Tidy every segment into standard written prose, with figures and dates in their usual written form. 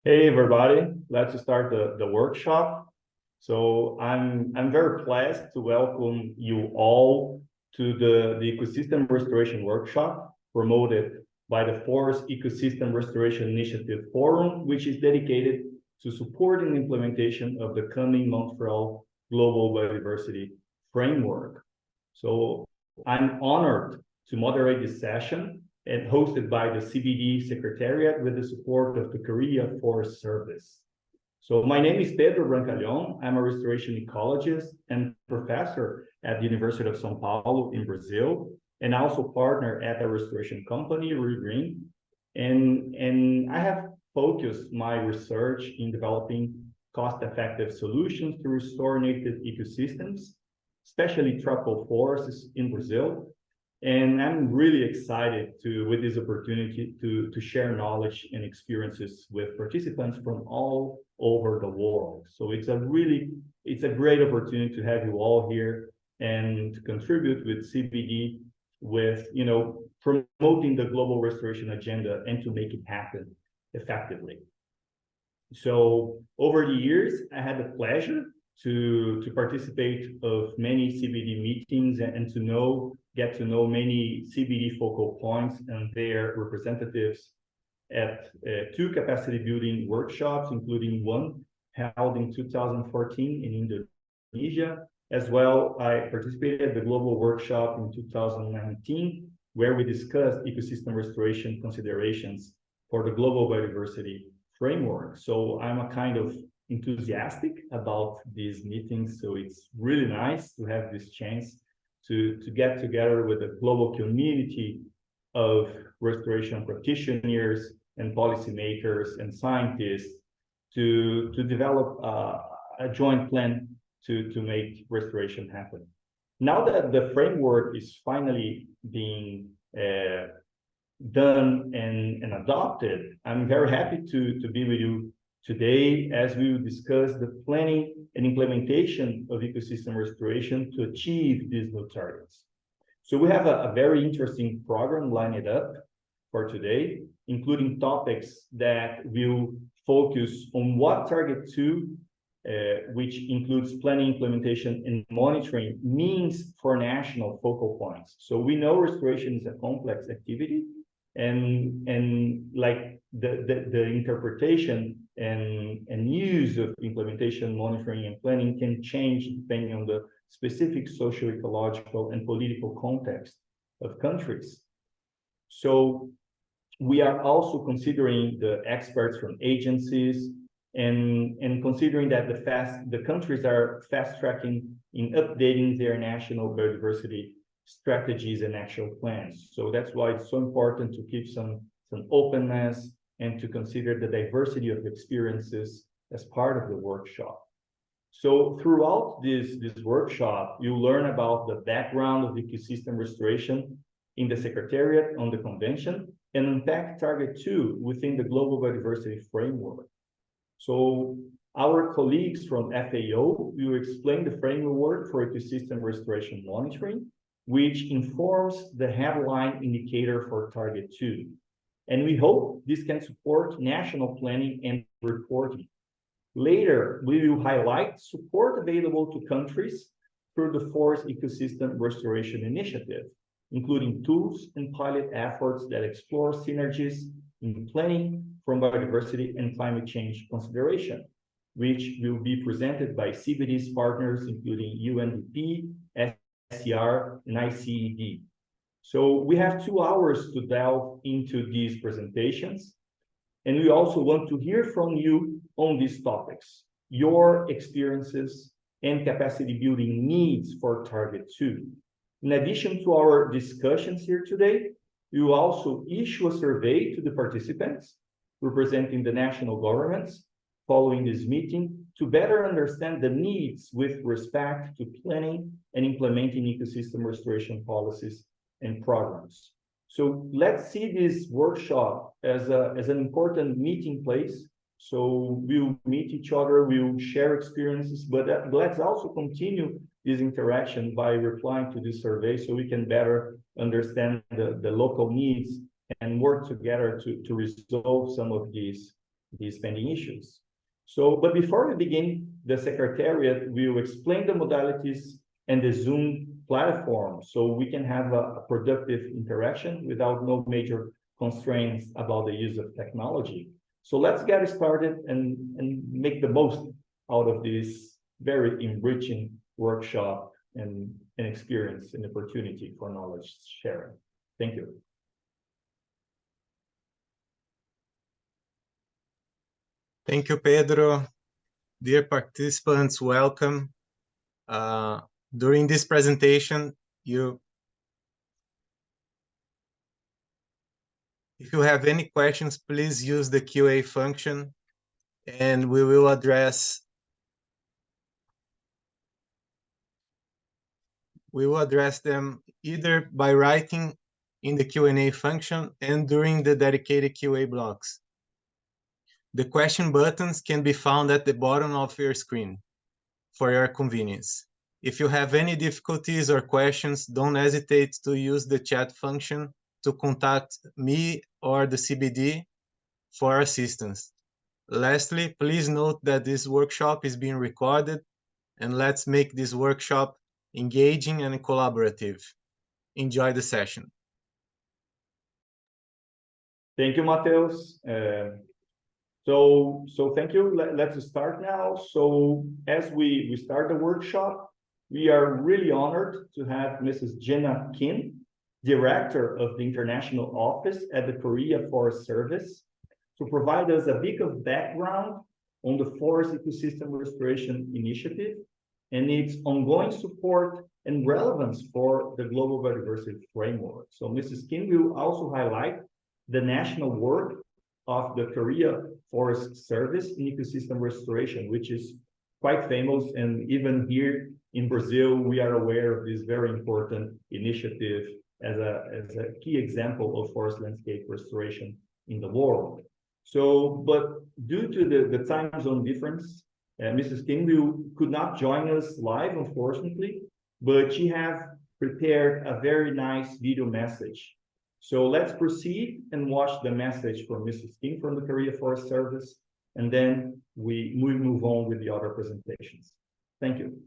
Hey everybody, let's start the workshop. So I'm very pleased to welcome you all to the Ecosystem Restoration Workshop promoted by the Forest Ecosystem Restoration Initiative Forum, which is dedicated to supporting the implementation of the Kunming-Montreal Global Biodiversity Framework. So I'm honored to moderate this session and hosted by the CBD Secretariat with the support of the Korea Forest Service. So my name is Pedro Brancalhão. I'm a restoration ecologist and professor at the University of São Paulo in Brazil, and also partner at a restoration company, Green. And I have focused my research in developing cost-effective solutions to restore native ecosystems, especially tropical forests in Brazil. And I'm really excited with this opportunity to share knowledge and experiences with participants from all over the world. So it's a great opportunity to have you all here and to contribute with CBD with, promoting the global restoration agenda and to make it happen effectively. So over the years, I had the pleasure to participate of many CBD meetings and get to know many CBD focal points and their representatives at two capacity building workshops, including one held in 2014 in Indonesia. As well, I participated at the global workshop in 2019, where we discussed ecosystem restoration considerations for the global biodiversity framework. So I'm a kind of enthusiastic about these meetings. So it's really nice to have this chance to get together with a global community of restoration practitioners and policymakers and scientists to develop a joint plan to make restoration happen. Now that the framework is finally being done and adopted, I'm very happy to be with you today as we will discuss the planning and implementation of ecosystem restoration to achieve these new targets. So we have a very interesting program lined up for today, including topics that will focus on what target 2, which includes planning, implementation, and monitoring, means for national focal points. So we know restoration is a complex activity, and like the interpretation and use of implementation, monitoring, and planning can change depending on the specific socio-ecological and political context of countries. So we are also considering the experts from agencies and considering that the countries are fast-tracking in updating their national biodiversity strategies and actual plans. So that's why it's so important to keep some openness and to consider the diversity of experiences as part of the workshop. So throughout this workshop, you learn about the background of ecosystem restoration in the Secretariat on the Convention and unpack Target 2 within the Global Biodiversity Framework. So our colleagues from FAO will explain the framework for ecosystem restoration monitoring, which informs the headline indicator for Target 2. And we hope this can support national planning and reporting. Later, we will highlight support available to countries through the Forest Ecosystem Restoration Initiative, including tools and pilot efforts that explore synergies in planning from biodiversity and climate change consideration, which will be presented by CBD's partners, including UNDP, SCR, and ICED. So we have 2 hours to delve into these presentations. And we also want to hear from you on these topics, your experiences and capacity building needs for Target 2. In addition to our discussions here today, we will also issue a survey to the participants representing the national governments following this meeting to better understand the needs with respect to planning and implementing ecosystem restoration policies and programs. So let's see this workshop as an important meeting place. So we'll meet each other, we'll share experiences, but let's also continue this interaction by replying to this survey so we can better understand the local needs and work together to resolve some of these these pending issues. So, but before we begin, the Secretariat will explain the modalities and the Zoom platform so we can have a productive interaction without no major constraints about the use of technology. So let's get started and make the most out of this very enriching workshop and an experience and opportunity for knowledge sharing. Thank you. Thank you, Pedro. Dear participants, welcome. During this presentation, if you have any questions, please use the QA function and we will address them either by writing in the Q&A function and during the dedicated QA blocks. The question buttons can be found at the bottom of your screen for your convenience. If you have any difficulties or questions, don't hesitate to use the chat function to contact me or the CBD for assistance. Lastly, please note that this workshop is being recorded, and let's make this workshop engaging and collaborative. Enjoy the session. Thank you, Mateus. So thank you. Let's start now. So as we start the workshop, we are really honored to have Mrs. Jenna Kim, Director of the International Office at the Korea Forest Service, to provide us a bit of background on the Forest Ecosystem Restoration Initiative and its ongoing support and relevance for the Global Biodiversity Framework. So Mrs. Kim will also highlight the national work of the Korea Forest Service in ecosystem restoration, which is quite famous. And even here in Brazil, we are aware of this very important initiative as a key example of forest landscape restoration in the world. So, but due to the time zone difference, Mrs. Kim could not join us live, unfortunately, but she has prepared a very nice video message. So let's proceed and watch the message from Mrs. Kim from the Korea Forest Service, and then we move on with the other presentations. Thank you.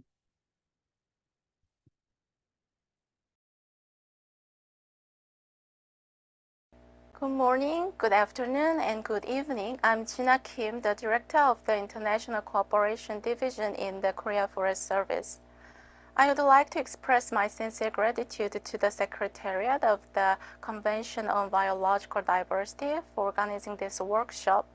Good morning, good afternoon, and good evening. I'm Jenna Kim, the Director of the International Cooperation Division in the Korea Forest Service. I would like to express my sincere gratitude to the Secretariat of the Convention on Biological Diversity for organizing this workshop,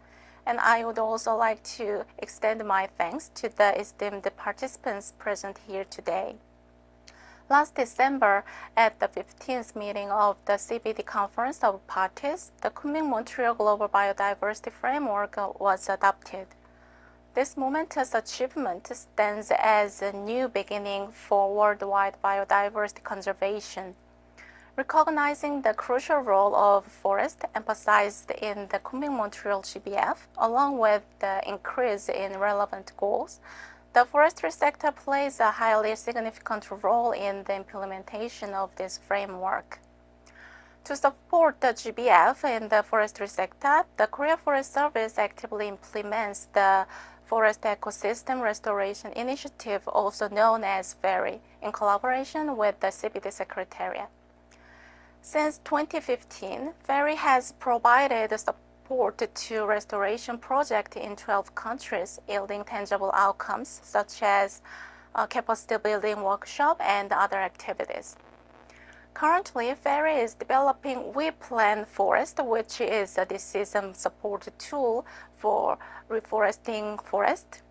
and I would also like to extend my thanks to the esteemed participants present here today. Last December, at the 15th meeting of the CBD Conference of Parties, the Kunming-Montreal Global Biodiversity Framework was adopted. This momentous achievement stands as a new beginning for worldwide biodiversity conservation. Recognizing the crucial role of forest emphasized in the Kunming-Montreal GBF, along with the increase in relevant goals, the forestry sector plays a highly significant role in the implementation of this framework. To support the GBF in the forestry sector, the Korea Forest Service actively implements the Forest Ecosystem Restoration Initiative, also known as FERI, in collaboration with the CBD Secretariat. Since 2015, FERI has provided support to restoration projects in 12 countries, yielding tangible outcomes such as capacity building workshop and other activities. Currently, FERI is developing We Plan Forest, which is a decision support tool for reforesting forest,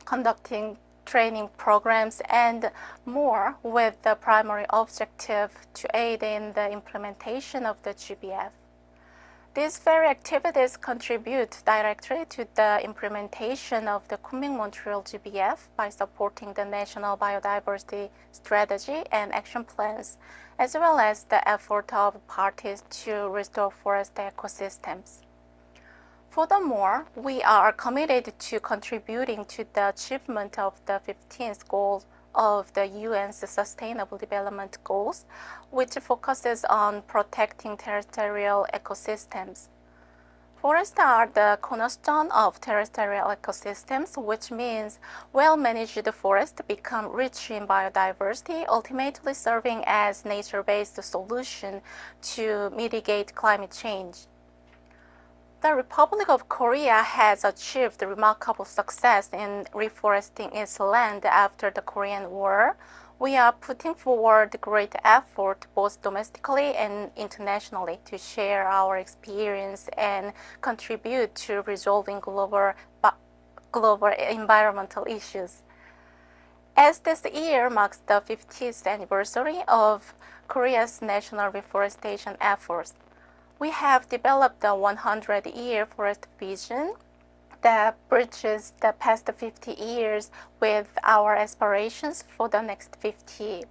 conducting training programs, and more, with the primary objective to aid in the implementation of the GBF. These FERI activities contribute directly to the implementation of the Kunming-Montreal GBF by supporting the national biodiversity strategy and action plans, as well as the effort of parties to restore forest ecosystems. Furthermore, we are committed to contributing to the achievement of the 15th goal of the UN's Sustainable Development Goals, which focuses on protecting terrestrial ecosystems. Forests are the cornerstone of terrestrial ecosystems, which means well-managed forests become rich in biodiversity, ultimately serving as nature-based solution to mitigate climate change. The Republic of Korea has achieved remarkable success in reforesting its land after the Korean War. We are putting forward great effort both domestically and internationally to share our experience and contribute to resolving global environmental issues. As this year marks the 50th anniversary of Korea's national reforestation efforts, we have developed a 100-year forest vision that bridges the past 50 years with our aspirations for the next 50.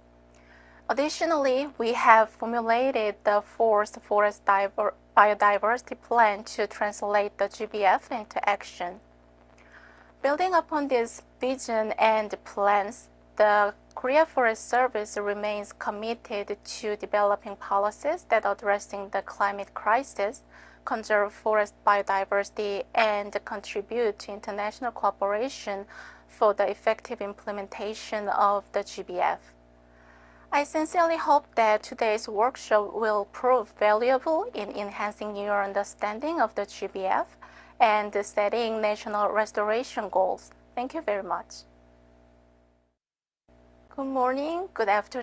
Additionally, we have formulated the fourth forest biodiversity plan to translate the GBF into action. Building upon this vision and plans, the Korea Forest Service remains committed to developing policies that addressing the climate crisis, conserve forest biodiversity, and contribute to international cooperation for the effective implementation of the GBF. I sincerely hope that today's workshop will prove valuable in enhancing your understanding of the GBF and setting national restoration goals. Thank you very much. Good morning, good afternoon.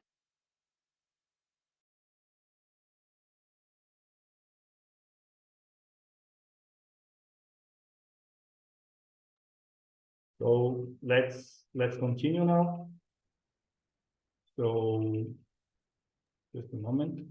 So let's continue now. So just a moment.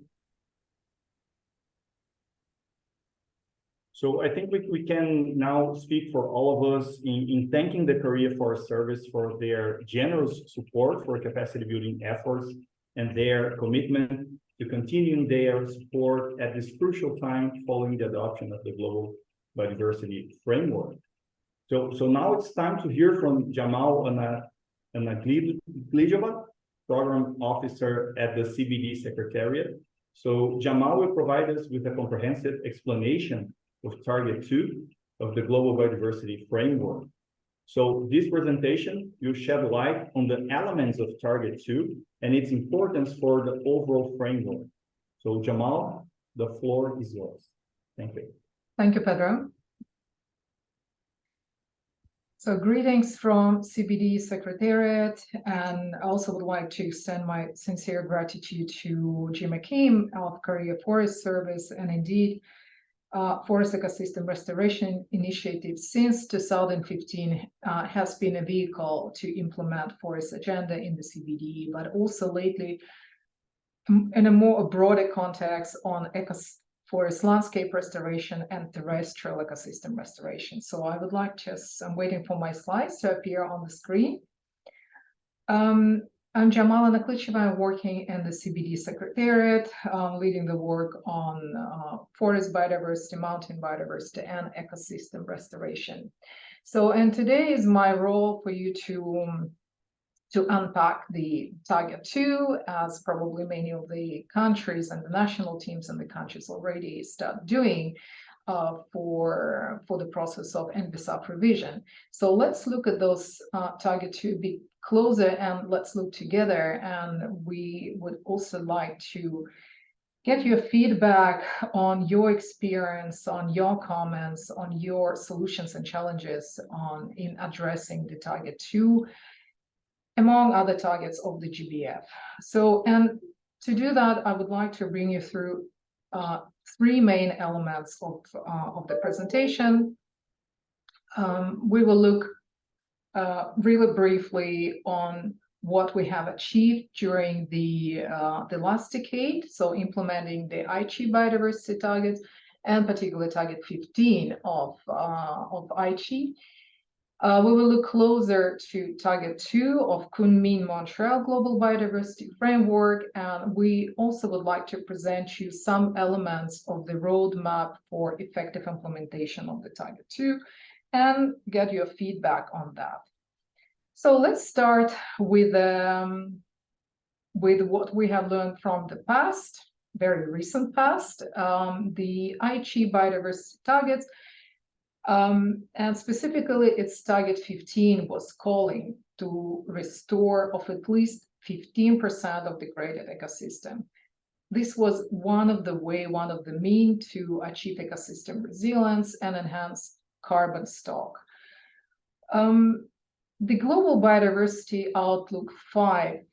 So I think we can now speak for all of us in thanking the Korea Forest Service for their generous support for capacity building efforts and their commitment to continuing their support at this crucial time following the adoption of the Global Biodiversity Framework. So now it's time to hear from Jamal Anaglijova, Program Officer at the CBD Secretariat. So Jamal will provide us with a comprehensive explanation of Target 2 of the Global Biodiversity Framework. So this presentation will shed light on the elements of Target 2 and its importance for the overall framework. So Jamal, the floor is yours. Thank you. Thank you, Pedro. So greetings from CBD Secretariat, and I also would like to extend my sincere gratitude to Jim Kim of Korea Forest Service and indeed Forest Ecosystem Restoration Initiative since 2015 has been a vehicle to implement forest agenda in the CBD, but also lately in a broader context on forest landscape restoration and terrestrial ecosystem restoration. So I would like I'm waiting for my slides to appear on the screen. I'm Jamal Anaglijova. I'm working in the CBD Secretariat, leading the work on forest biodiversity, mountain biodiversity, and ecosystem restoration. So, and today is my role for you to unpack the Target 2, as probably many of the countries and the national teams in the countries already start doing for the process of NBSAP revision. So let's look at those Target 2 a bit closer and let's look together. And we would also like to get your feedback on your experience, on your comments, on your solutions and challenges in addressing the Target 2, among other targets of the GBF. So, and to do that, I would like to bring you through three main elements of the presentation. We will look really briefly on what we have achieved during the last decade, so implementing the Aichi biodiversity targets, and particularly target 15 of Aichi. We will look closer to Target 2 of Kunming-Montreal Global Biodiversity Framework, and we also would like to present you some elements of the roadmap for effective implementation of the Target 2 and get your feedback on that. So let's start with what we have learned from the past. very recent past. The Aichi biodiversity targets, and specifically its target 15 was calling to restore of at least 15% of degraded ecosystem. This was one of the means to achieve ecosystem resilience and enhance carbon stock. The Global Biodiversity Outlook 5,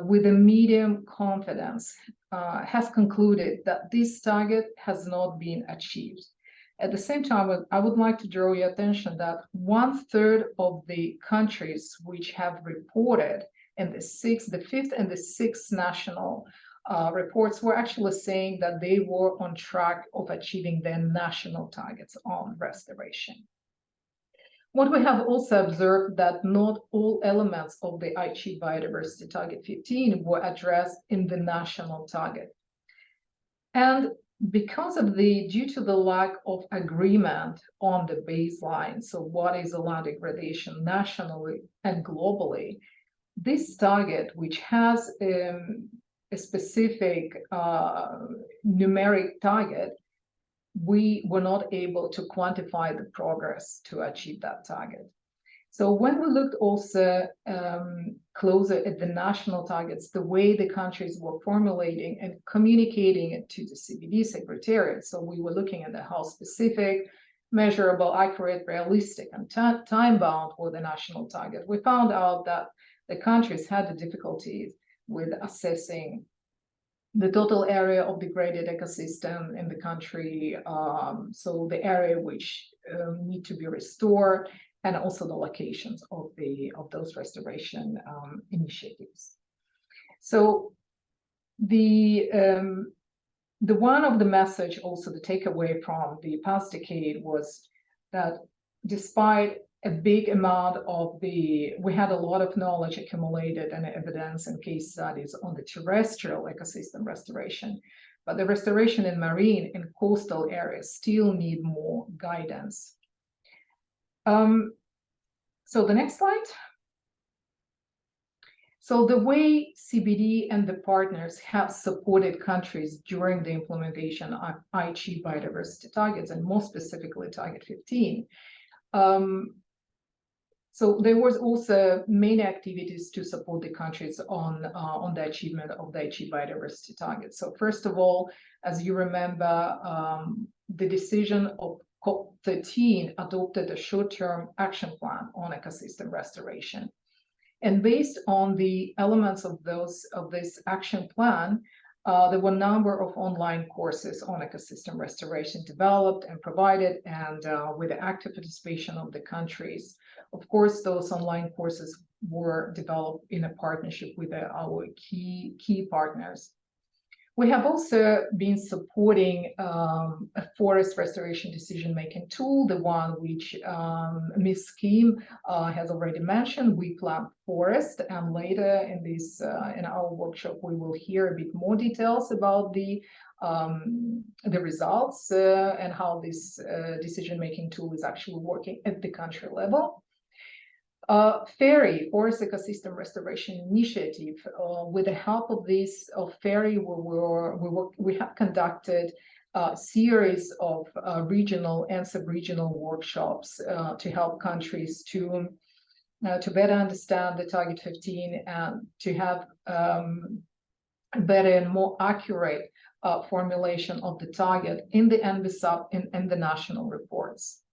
with a medium confidence, has concluded that this target has not been achieved. At the same time, I would like to draw your attention that 1/3 of the countries which have reported in the fifth and the sixth national reports were actually saying that they were on track of achieving their national targets on restoration. What we have also observed that not all elements of the Aichi Biodiversity Target 15 were addressed in the national target. And due to the lack of agreement on the baseline, so what is the land degradation nationally and globally, this target, which has a specific numeric target, we were not able to quantify the progress to achieve that target. So when we looked also closer at the national targets, the way the countries were formulating and communicating it to the CBD Secretariat, so we were looking at how specific, measurable, accurate, realistic, and time-bound were the national target, we found out that the countries had the difficulties with assessing the total area of degraded ecosystem in the country, so the area which need to be restored, and also the locations of those restoration initiatives. So the one of the message, also the takeaway from the past decade, was that despite a big amount of we had a lot of knowledge accumulated and evidence and case studies on the terrestrial ecosystem restoration, but the restoration in marine and coastal areas still need more guidance. So the next slide. So the way CBD and the partners have supported countries during the implementation of Aichi biodiversity targets, and more specifically target 15, so there was also many activities to support the countries on the achievement of the Aichi biodiversity targets. So first of all, as you remember, the decision of COP13 adopted a short-term action plan on ecosystem restoration. And based on the elements of this action plan, there were a number of online courses on ecosystem restoration developed and provided, and with the active participation of the countries. Of course, those online courses were developed in a partnership with our key partners. We have also been supporting a forest restoration decision-making tool, the one which Ms. Kim has already mentioned. We plant forest, and later in our workshop we will hear a bit more details about the results and how this decision-making tool is actually working at the country level. FAIRY, Forest Ecosystem Restoration Initiative, with the help of FAIRY, we have conducted a series of regional and sub-regional workshops to help countries to better understand the target 15 and to have a better and more accurate formulation of the target in the NBSUP and the national reports.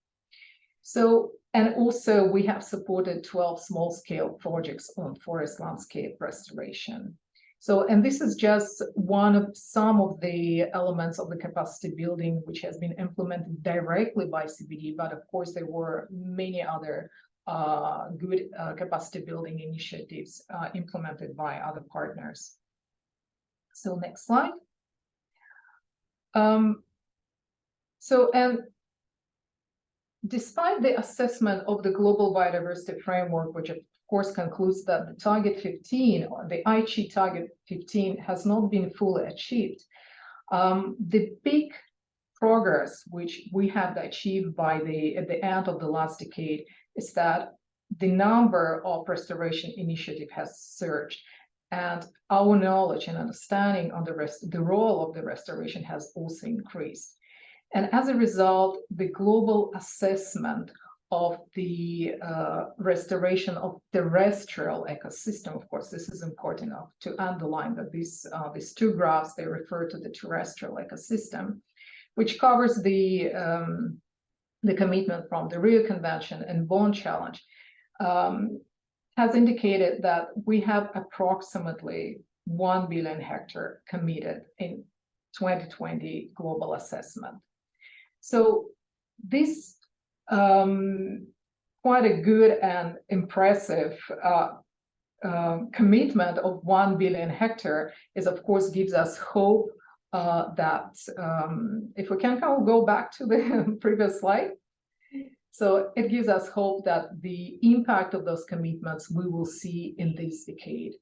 So, and also we have supported 12 small-scale projects on forest landscape restoration. So, and this is just some of the elements of the capacity building which has been implemented directly by CBD, but of course there were many other good capacity building initiatives implemented by other partners. So next slide. Despite the assessment of the Global Biodiversity Framework, which of course concludes that the target 15, or the Aichi target 15, has not been fully achieved, the big progress which we have achieved at the end of the last decade is that the number of restoration initiatives has surged. and our knowledge and understanding on the role of the restoration has also increased. And as a result, the global assessment of the restoration of terrestrial ecosystem, of course, this is important enough to underline that these two graphs, they refer to the terrestrial ecosystem, which covers the commitment from the Rio Convention and Bonn Challenge, has indicated that we have approximately 1 billion hectare committed in 2020 global assessment. So this quite a good and impressive commitment of 1 billion hectare is, of course, gives us hope that if we can go back to the previous slide. So it gives us hope that the impact of those commitments we will see in this decade.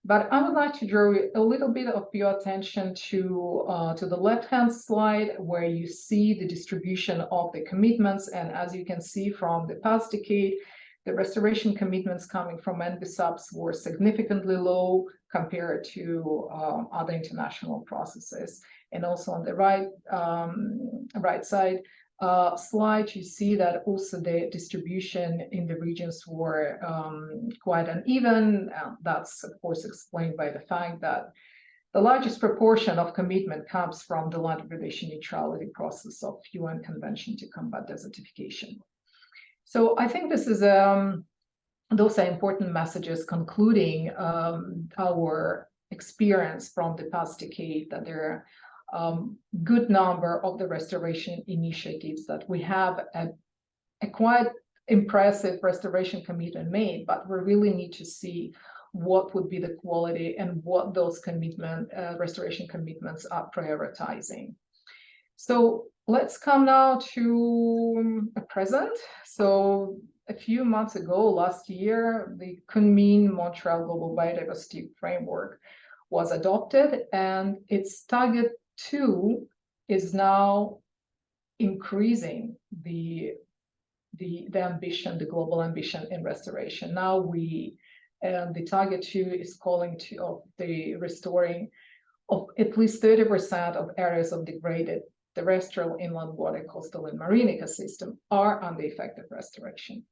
But I would like to draw a little bit of your attention to the left-hand slide, where you see the distribution of the commitments. And as you can see from the past decade, the restoration commitments coming from NBSUPs were significantly low compared to other international processes. And also on the right side slide, you see that also the distribution in the regions were quite uneven. That's of course explained by the fact that the largest proportion of commitment comes from the land degradation neutrality process of UN Convention to Combat Desertification. So I think this is those are important messages concluding our experience from the past decade, that there are good number of the restoration initiatives, that we have a quite impressive restoration commitment made, but we really need to see what would be the quality and what those restoration commitments are prioritizing. So let's come now to a present. So a few months ago, last year, the Kunming-Montreal Global Biodiversity Framework was adopted, and its target 2 is now increasing the ambition, the global ambition in restoration. Now the target 2 is calling of the restoring of at least 30% of areas of degraded terrestrial, inland water, coastal, and marine ecosystem are under effective restoration.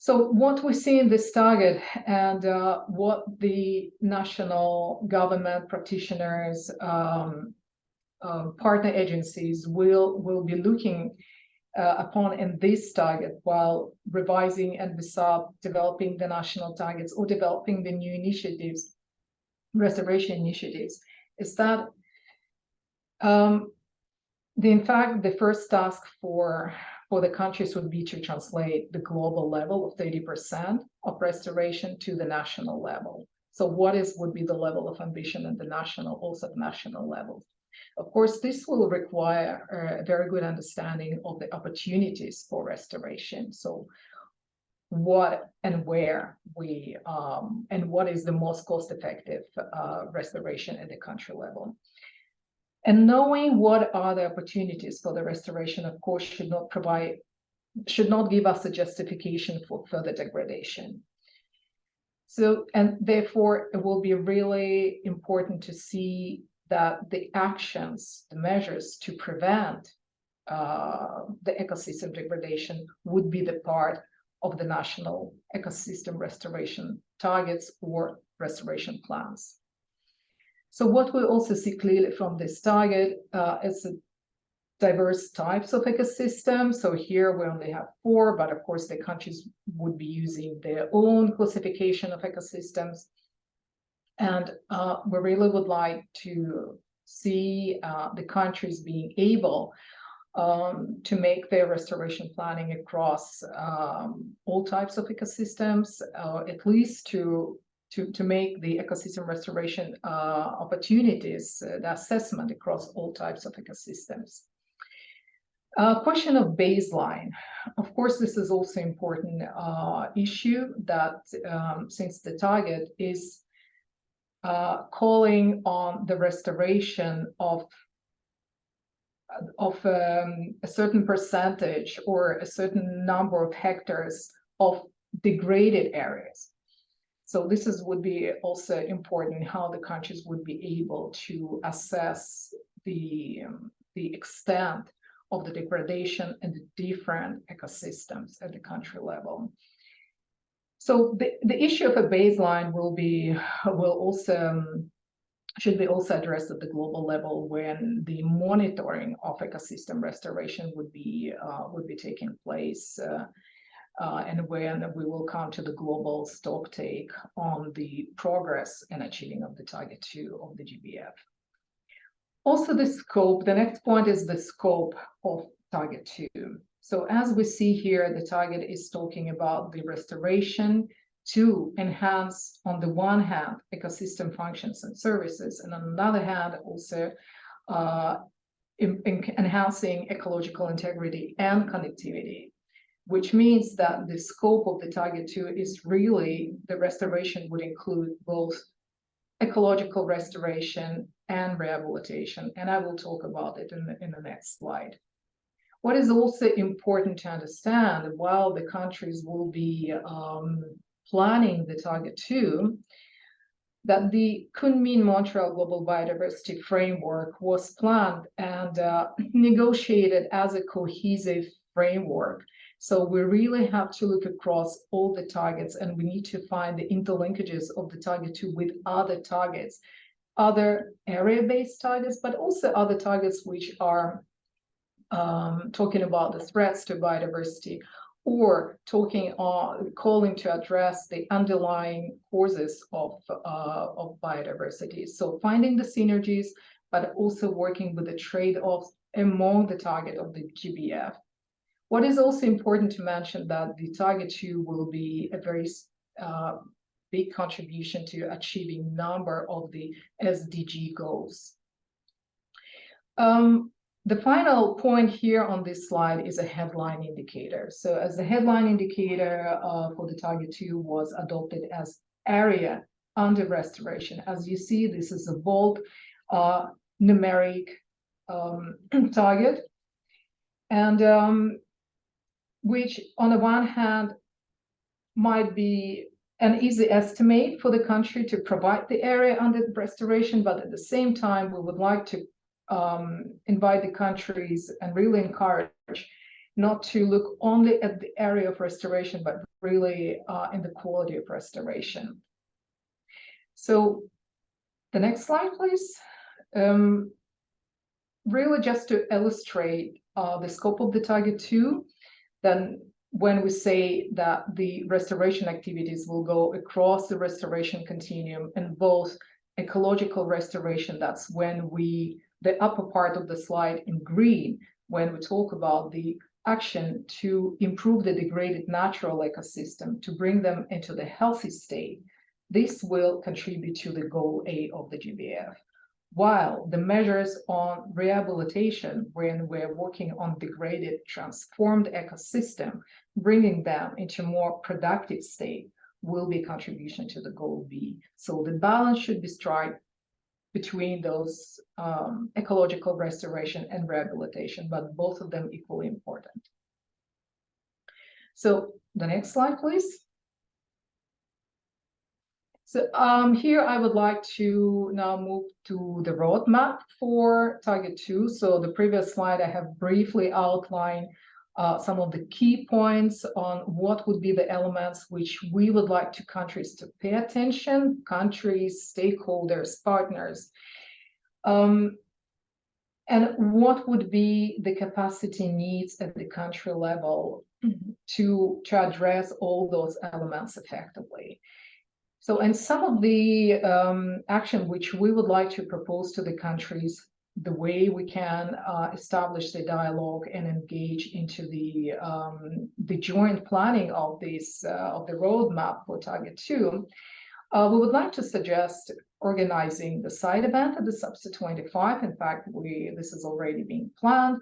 So what we see in this target, and what the national government practitioners, partner agencies will be looking upon in this target while revising and developing the national targets or developing the new initiatives, restoration initiatives, is that in fact the first task for the countries would be to translate the global level of 30% of restoration to the national level. So what would be the level of ambition at the national level? Of course, this will require a very good understanding of the opportunities for restoration. So what and where and what is the most cost-effective restoration at the country level. And knowing what are the opportunities for the restoration, of course, should not give us a justification for further degradation. So, and therefore, it will be really important to see that the actions, the measures to prevent the ecosystem degradation would be the part of the national ecosystem restoration targets or restoration plans. So what we also see clearly from this target is diverse types of ecosystems. So here we only have 4, but of course the countries would be using their own classification of ecosystems. And we really would like to see the countries being able to make their restoration planning across all types of ecosystems, at least to make the ecosystem restoration opportunities, the assessment across all types of ecosystems. Question of baseline. Of course, this is also an important issue that since the target is calling on the restoration of a certain percentage or a certain number of hectares of degraded areas. So this would be also important, how the countries would be able to assess the extent of the degradation and the different ecosystems at the country level. So the issue of a baseline should be also addressed at the global level when the monitoring of ecosystem restoration would be taking place, and when we will come to the global stocktake on the progress and achieving of the target 2 of the GBF. Also the scope, the next point is the scope of target 2. So as we see here, the target is talking about the restoration to enhance, on the one hand, ecosystem functions and services, and on the other hand, also enhancing ecological integrity and connectivity, which means that the scope of the target 2 is really, the restoration would include both ecological restoration and rehabilitation, and I will talk about it in the next slide. What is also important to understand, while the countries will be planning the target 2, that the Kunming-Montreal Global Biodiversity Framework was planned and negotiated as a cohesive framework. So we really have to look across all the targets, and we need to find the interlinkages of the target 2 with other targets, other area-based targets, but also other targets which are talking about the threats to biodiversity, or calling to address the underlying causes of biodiversity. So finding the synergies, but also working with the trade-offs among the target of the GBF. What is also important to mention that the target 2 will be a very big contribution to achieving number of the SDG goals. The final point here on this slide is a headline indicator. So as the headline indicator for the target 2 was adopted as area under restoration. As you see, this is a bold numeric target, and which on the one hand might be an easy estimate for the country to provide the area under restoration, but at the same time, we would like to invite the countries and really encourage not to look only at the area of restoration, but really in the quality of restoration. So the next slide, please. Really just to illustrate the scope of the target 2, then when we say that the restoration activities will go across the restoration continuum and both ecological restoration, that's when the upper part of the slide in green, when we talk about the action to improve the degraded natural ecosystem, to bring them into the healthy state, this will contribute to the goal A of the GBF. While the measures on rehabilitation, when we're working on degraded, transformed ecosystem, bringing them into more productive state, will be a contribution to the goal B. So the balance should be struck between those ecological restoration and rehabilitation, but both of them equally important. So the next slide, please. So here I would like to now move to the roadmap for target 2. So the previous slide, I have briefly outlined some of the key points on what would be the elements which we would like countries to pay attention, countries, stakeholders, partners, and what would be the capacity needs at the country level to address all those elements effectively. So, and some of the action which we would like to propose to the countries, the way we can establish the dialogue and engage into the joint planning of this of the roadmap for target 2, we would like to suggest organizing the side event at the Subset 25. In fact, this is already being planned.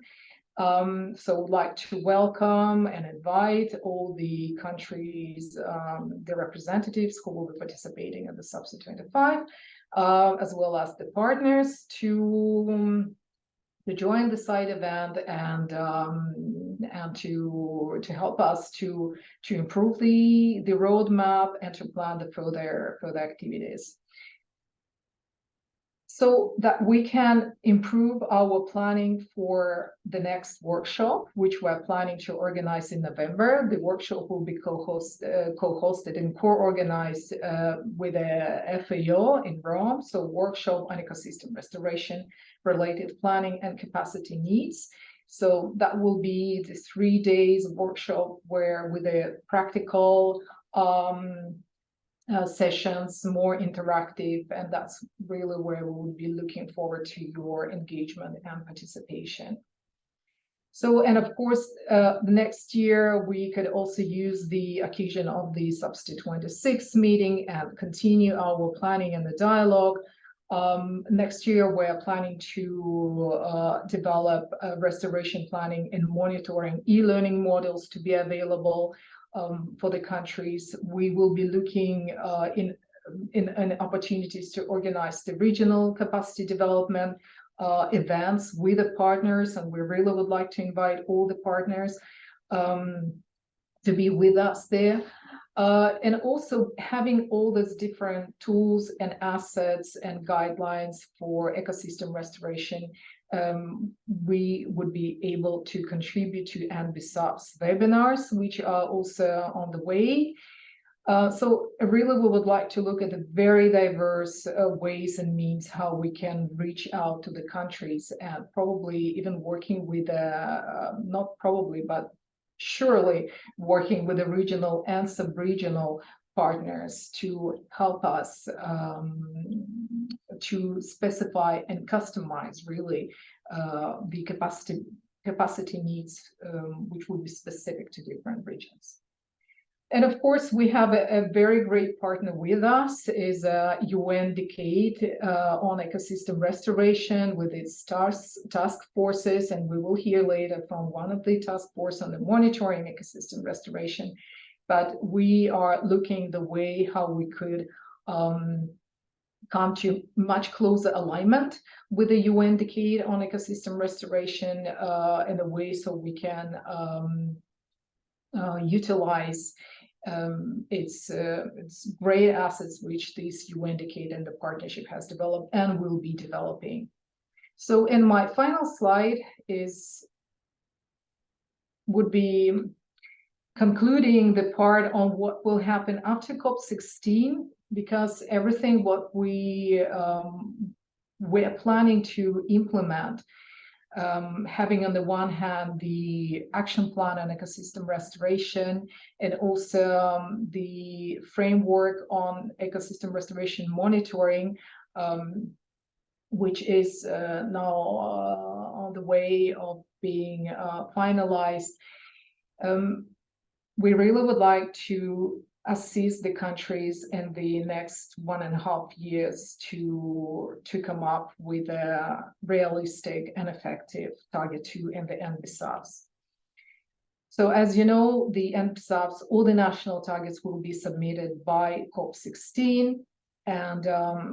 So we'd like to welcome and invite all the countries, the representatives who will be participating at the Subset 25, as well as the partners to join the side event and to help us to improve the roadmap and to plan the further activities, so that we can improve our planning for the next workshop, which we're planning to organize in November. The workshop will be co-hosted and co-organized with a FAO in Rome, so workshop on ecosystem restoration, related planning and capacity needs. So that will be the 3 days workshop where with a practical sessions, more interactive, and that's really where we would be looking forward to your engagement and participation. So, and of course, next year we could also use the occasion of the Substitute 26 meeting and continue our planning and the dialogue. Next year, we're planning to develop restoration planning and monitoring e-learning models to be available for the countries. We will be looking in opportunities to organize the regional capacity development events with the partners, and we really would like to invite all the partners to be with us there. And also having all those different tools and assets and guidelines for ecosystem restoration, we would be able to contribute to NBSOP's webinars, which are also on the way. So really we would like to look at the very diverse ways and means how we can reach out to the countries, and probably even working with, not probably, but surely working with the regional and sub-regional partners to help us to specify and customize really the capacity needs, which will be specific to different regions. And of course, we have a very great partner with us, is UN Decade on ecosystem restoration with its task forces, and we will hear later from one of the task force on the monitoring ecosystem restoration. But we are looking the way how we could come to much closer alignment with the UN Decade on ecosystem restoration in a way so we can utilize its great assets which this UN Decade and the partnership has developed and will be developing. So in my final slide would be concluding the part on what will happen after COP16, because everything what we're planning to implement, having on the one hand the action plan on ecosystem restoration, and also the framework on ecosystem restoration monitoring, which is now on the way of being finalized. We really would like to assist the countries in the next 1.5 years to come up with a realistic and effective target 2 in the NBSOPs. So as you know, the NBSOPs, all the national targets will be submitted by COP16. And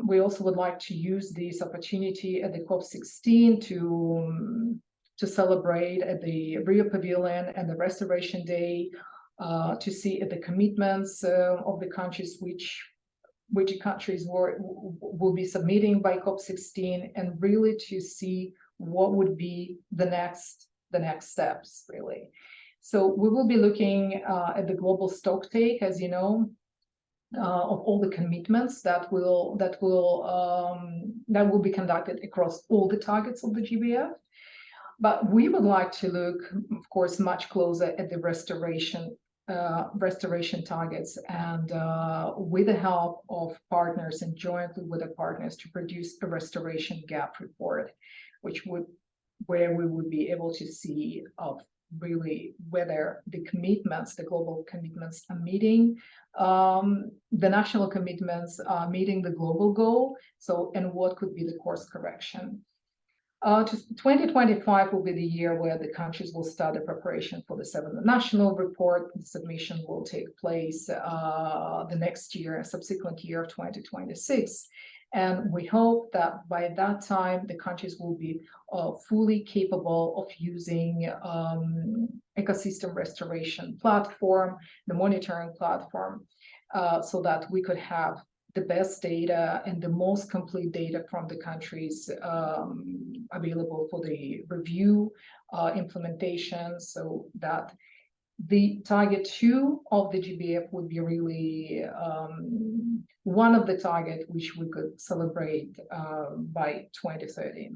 we also would like to use this opportunity at the COP16 to celebrate at the Rio Pavilion and the Restoration Day, to see the commitments of the countries which countries will be submitting by COP16, and really to see what would be the next steps, really. So we will be looking at the global stocktake, as you know, of all the commitments that will be conducted across all the targets of the GBF. But we would like to look, of course, much closer at the restoration targets, and with the help of partners and jointly with the partners to produce a restoration gap report, where we would be able to see of really whether the global commitments are meeting, the national commitments are meeting the global goal, so, and what could be the course correction. 2025 will be the year where the countries will start the preparation for the 7th national report. The submission will take place the next year, subsequent year of 2026. And we hope that by that time, the countries will be fully capable of using ecosystem restoration platform, the monitoring platform, so that we could have the best data and the most complete data from the countries available for the review, implementation, so that the target 2 of the GBF would be really one of the targets which we could celebrate by 2030.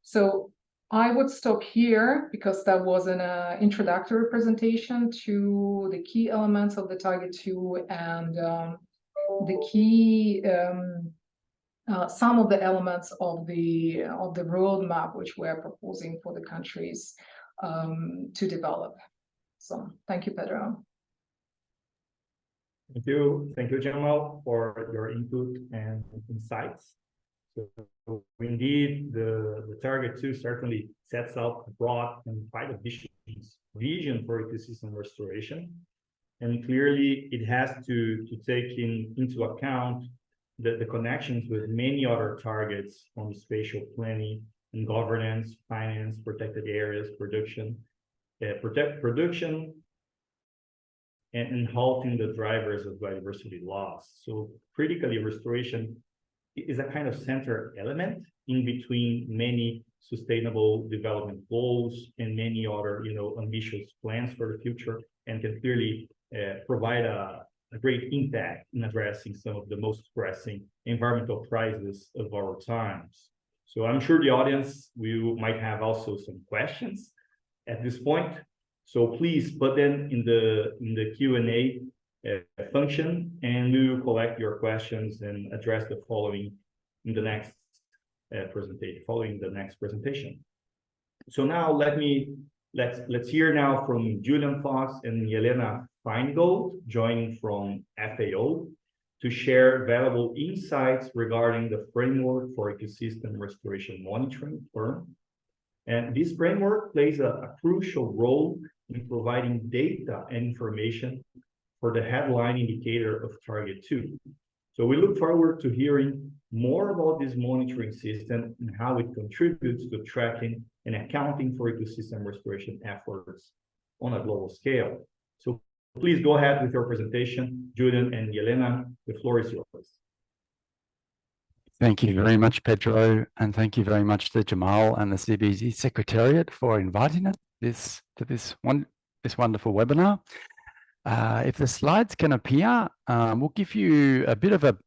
So I would stop here because that was an introductory presentation to the key elements of the target 2 and the key some of the elements of the roadmap which we're proposing for the countries to develop. So thank you, Pedro. Thank you, Jamal, for your input and insights. So indeed, the target 2 certainly sets out a broad and quite ambitious vision for ecosystem restoration. And clearly, it has to take into account the connections with many other targets on the spatial planning and governance, finance, protected areas, production, and halting the drivers of biodiversity loss. So critically, restoration is a kind of center element in between many sustainable development goals and many other, ambitious plans for the future, and can clearly provide a great impact in addressing some of the most pressing environmental crises of our times. So I'm sure the audience might have also some questions at this point. So please put them in the Q&A function, and we will collect your questions and address the following in the next presentation. So now let's hear now from Julian Fox and Yelena Feingold, joining from FAO, to share valuable insights regarding the framework for ecosystem restoration monitoring firm. And this framework plays a crucial role in providing data and information for the headline indicator of target 2. So we look forward to hearing more about this monitoring system and how it contributes to tracking and accounting for ecosystem restoration efforts on a global scale. So please go ahead with your presentation, Julian and Yelena. The floor is yours. Thank you very much, Pedro, and thank you very much to Jamal and the CBD Secretariat for inviting us to this wonderful webinar. If the slides can appear, we'll give you a bit of an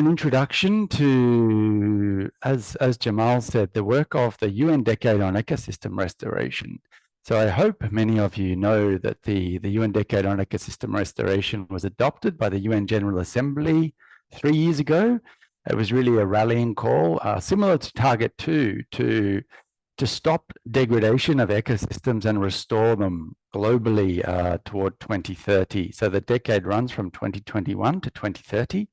introduction to, as Jamal said, the work of the UN Decade on Ecosystem Restoration. So I hope many of you know that the UN Decade on Ecosystem Restoration was adopted by the UN General Assembly 3 years ago. It was really a rallying call, similar to Target 2, to stop degradation of ecosystems and restore them globally toward 2030. So the decade runs from 2021 to 2030.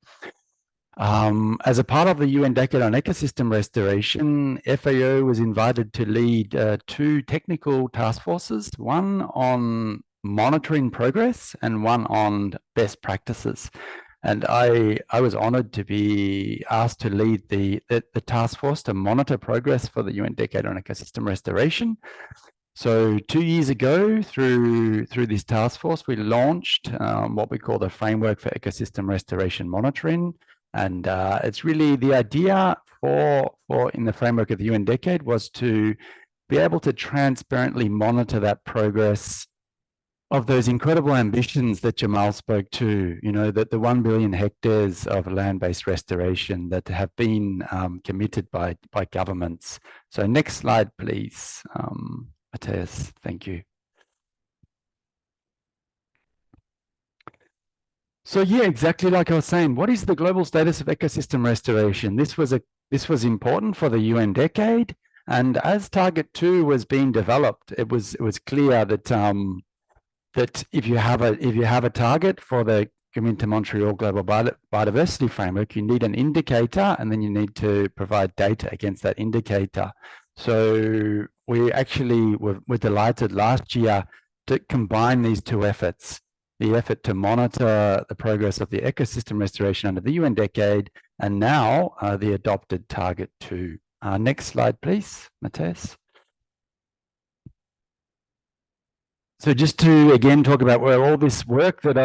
As a part of the UN Decade on Ecosystem Restoration, FAO was invited to lead 2 technical task forces, one on monitoring progress and one on best practices. And I was honored to be asked to lead the task force to monitor progress for the UN Decade on Ecosystem Restoration. So 2 years ago, through this task force, we launched what we call the Framework for Ecosystem Restoration Monitoring. And it's really the idea for in the framework of the UN Decade was to be able to transparently monitor that progress of those incredible ambitions that Jamal spoke to, that the 1 billion hectares of land-based restoration that have been committed by governments. So next slide, please, Mateus, thank you. So yeah, exactly like I was saying, what is the global status of ecosystem restoration? This was important for the UN Decade, and as Target 2 was being developed, it was clear that that if you have a target for the Kunming-Montreal Global Biodiversity Framework, you need an indicator, and then you need to provide data against that indicator. So we actually were delighted last year to combine these 2 efforts the effort to monitor the progress of the ecosystem restoration under the UN decade, and now the adopted target 2. Next slide, please, Mateus. So just to again talk about where all this work that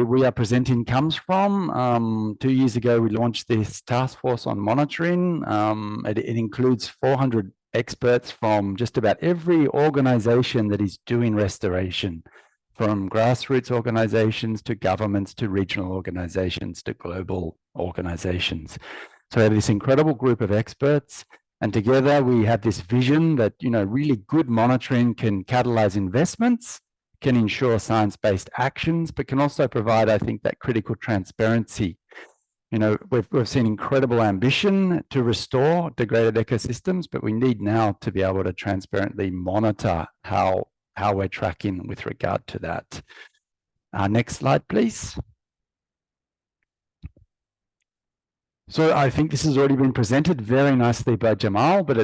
we are presenting comes from. 2 years ago, we launched this task force on monitoring. It includes 400 experts from just about every organization that is doing restoration, from grassroots organizations to governments to regional organizations to global organizations. So we have this incredible group of experts, and together we have this vision that, you know, really good monitoring can catalyze investments, can ensure science-based actions, but can also provide, I think, that critical transparency. You know, we've seen incredible ambition to restore degraded ecosystems, but we need now to be able to transparently monitor how we're tracking with regard to that. Next slide, please. So I think this has already been presented very nicely by Jamal, but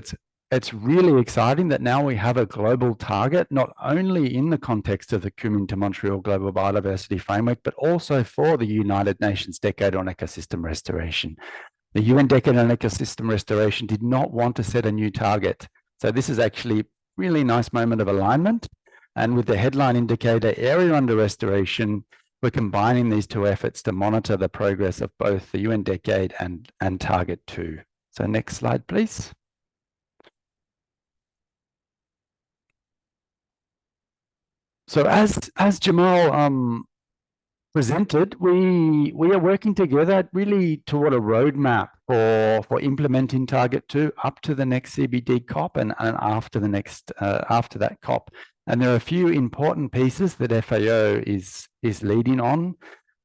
it's really exciting that now we have a global target, not only in the context of the Kunming-Montreal Global Biodiversity Framework, but also for the United Nations Decade on Ecosystem Restoration. The UN Decade on Ecosystem Restoration did not want to set a new target. So this is actually a really nice moment of alignment. And with the headline indicator area under restoration, we're combining these two efforts to monitor the progress of both the UN Decade and Target 2. So next slide, please. So as Jamal presented, we are working together really toward a roadmap for implementing Target 2 up to the next CBD COP and after the next after that COP. And there are a few important pieces that FAO is leading on,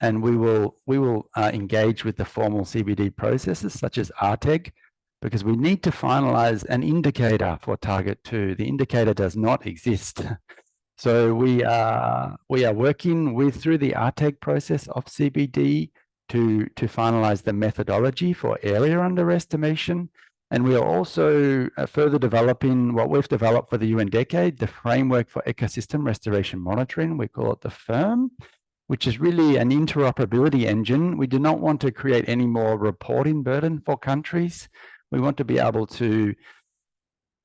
and we will engage with the formal CBD processes such as RTEG, because we need to finalize an indicator for Target 2. The indicator does not exist. So we are working through the RTEG process of CBD to finalize the methodology for area under estimation. And we are also further developing what we've developed for the UN Decade, the Framework for Ecosystem Restoration Monitoring. We call it the FIRM, which is really an interoperability engine. We do not want to create any more reporting burden for countries. We want to be able to,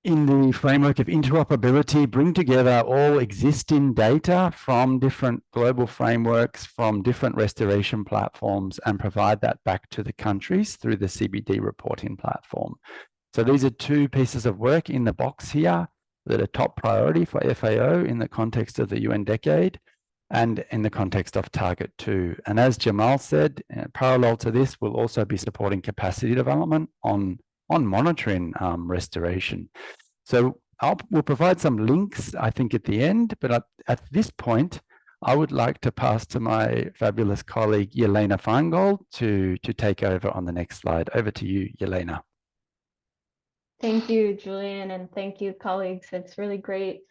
in the framework of interoperability, bring together all existing data from different global frameworks, from different restoration platforms, and provide that back to the countries through the CBD reporting platform. So these are two pieces of work in the box here that are top priority for FAO in the context of the UN Decade and in the context of Target 2. And as Jamal said, parallel to this, we'll also be supporting capacity development on monitoring restoration. So we'll provide some links, I think, at the end, but at this point, I would like to pass to my fabulous colleague, Yelena Feingold, to take over on the next slide. Over to you, Yelena. Thank you, Julian, and thank you, colleagues. It's really great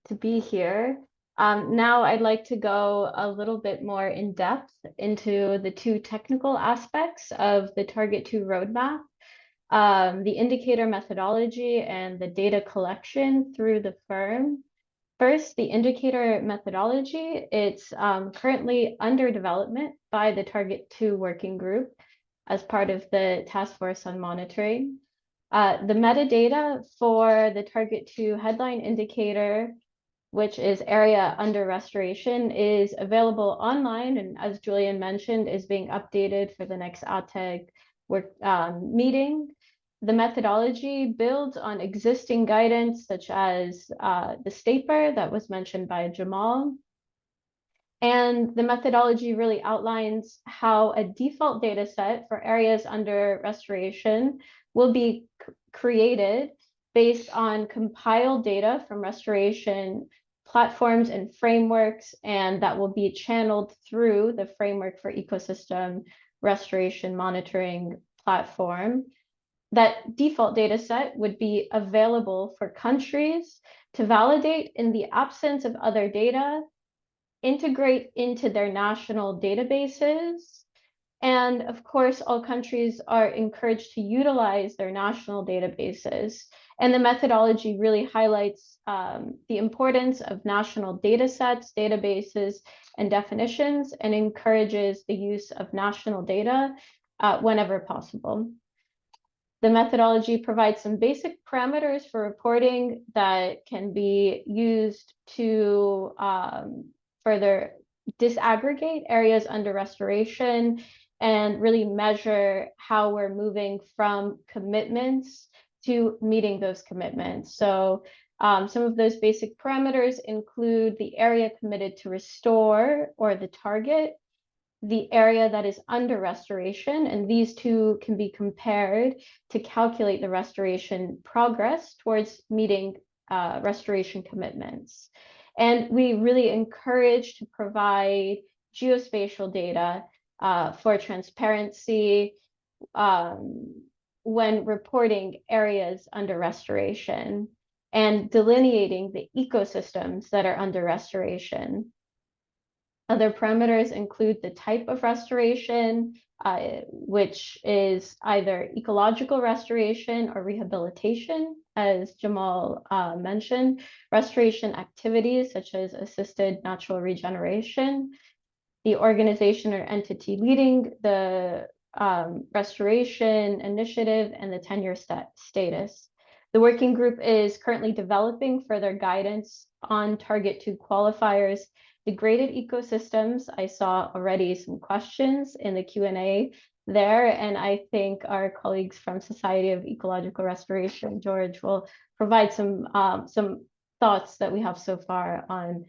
to be here. Now I'd like to go a little bit more in depth into the two technical aspects of the Target 2 roadmap. The indicator methodology and the data collection through the firm. First, the indicator methodology, it's currently under development by the Target 2 working group as part of the Task Force on Monitoring. The metadata for the Target 2 headline indicator, which is area under restoration, is available online, and as Julian mentioned, is being updated for the next ATEG meeting. The methodology builds on existing guidance such as the STAPER that was mentioned by Jamal. And the methodology really outlines how a default data set for areas under restoration will be created based on compiled data from restoration platforms and frameworks, and that will be channeled through the Framework for Ecosystem Restoration Monitoring platform. That default data set would be available for countries to validate in the absence of other data, integrate into their national databases, and of course, all countries are encouraged to utilize their national databases And the methodology really highlights the importance of national data sets, databases, and definitions, and encourages the use of national data whenever possible. The methodology provides some basic parameters for reporting that can be used to further disaggregate areas under restoration and really measure how we're moving from commitments to meeting those commitments. So some of those basic parameters include the area committed to restore, or the target, the area that is under restoration, and these two can be compared to calculate the restoration progress towards meeting restoration commitments. And we really encourage to provide geospatial data for transparency when reporting areas under restoration and delineating the ecosystems that are under restoration. Other parameters include the type of restoration, which is either ecological restoration or rehabilitation, as Jamal mentioned, restoration activities such as assisted natural regeneration, the organization or entity leading the restoration initiative, and the tenure status. The working group is currently developing further guidance on Target 2 qualifiers. Degraded ecosystems, I saw already some questions in the Q&A there, and I think our colleagues from Society of Ecological Restoration, George, will provide some thoughts that we have so far on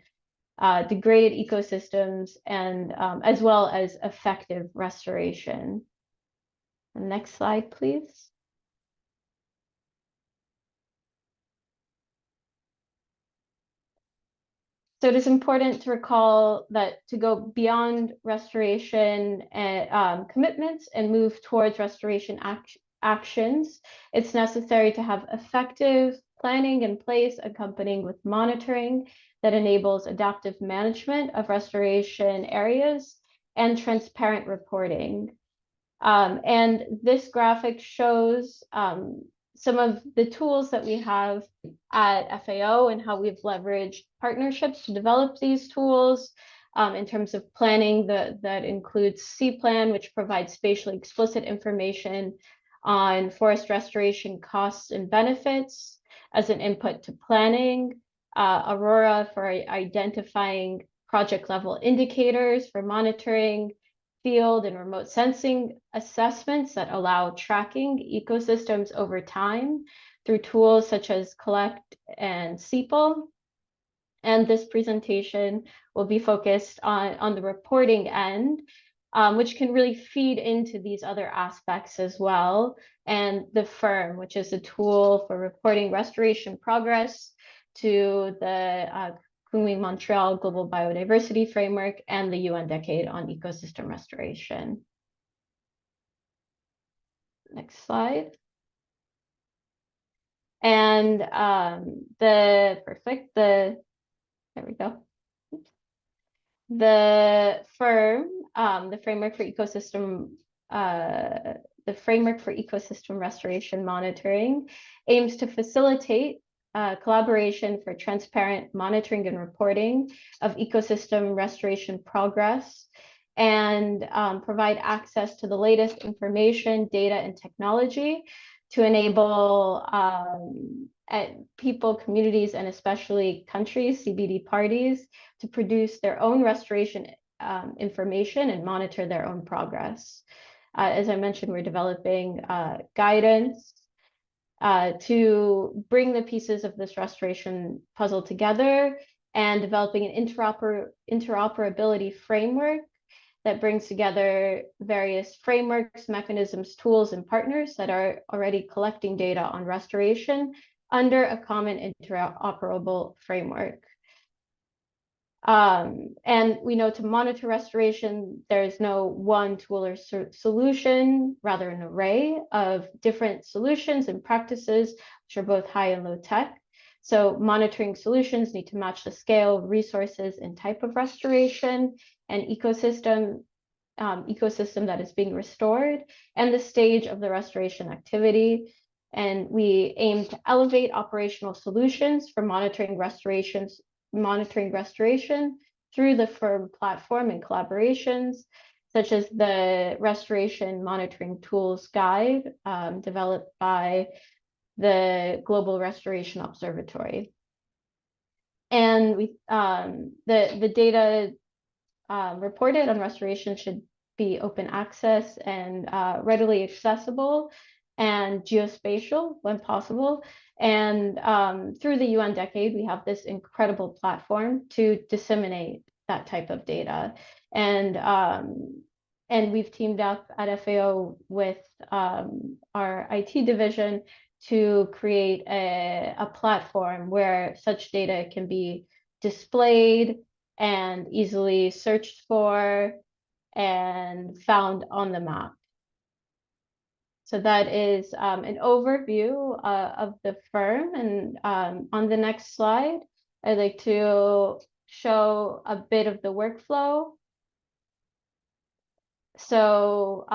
degraded ecosystems and as well as effective restoration. The next slide, please. So it is important to recall that to go beyond restoration and commitments and move towards restoration actions, it's necessary to have effective planning in place, accompanying with monitoring that enables adaptive management of restoration areas and transparent reporting. And this graphic shows some of the tools that we have at FAO and how we've leveraged partnerships to develop these tools in terms of planning that includes C-Plan, which provides spatially explicit information on forest restoration costs and benefits as an input to planning, Aurora for identifying project level indicators for monitoring, field and remote sensing assessments that allow tracking ecosystems over time through tools such as Collect and CEPL. And this presentation will be focused on the reporting end, which can really feed into these other aspects as well. And the FIRM, which is a tool for reporting restoration progress to the Kunming-Montreal Global Biodiversity Framework and the UN Decade on Ecosystem Restoration. Next slide. And there we go. The FIRM, the Framework for Ecosystem Restoration Monitoring, aims to facilitate collaboration for transparent monitoring and reporting of ecosystem restoration progress, and provide access to the latest information, data, and technology to enable people, communities, and especially countries, CBD parties, to produce their own restoration information and monitor their own progress. As I mentioned, we're developing guidance to bring the pieces of this restoration puzzle together and developing an interoperability framework that brings together various frameworks, mechanisms, tools, and partners that are already collecting data on restoration under a common interoperable framework. And we know to monitor restoration, there's no one tool or solution, rather an array of different solutions and practices, which are both high and low tech. So monitoring solutions need to match the scale, resources, and type of restoration and ecosystem that is being restored and the stage of the restoration activity. And we aim to elevate operational solutions for monitoring restoration through the firm platform and collaborations, such as the Restoration Monitoring Tools Guide, developed by the Global Restoration Observatory. And the data reported on restoration should be open access and readily accessible and geospatial when possible. And through the UN Decade, we have this incredible platform to disseminate that type of data. And we've teamed up at FAO with our IT division to create a platform where such data can be displayed and easily searched for and found on the map. So that is an overview of the firm. And on the next slide, I'd like to show a bit of the workflow. So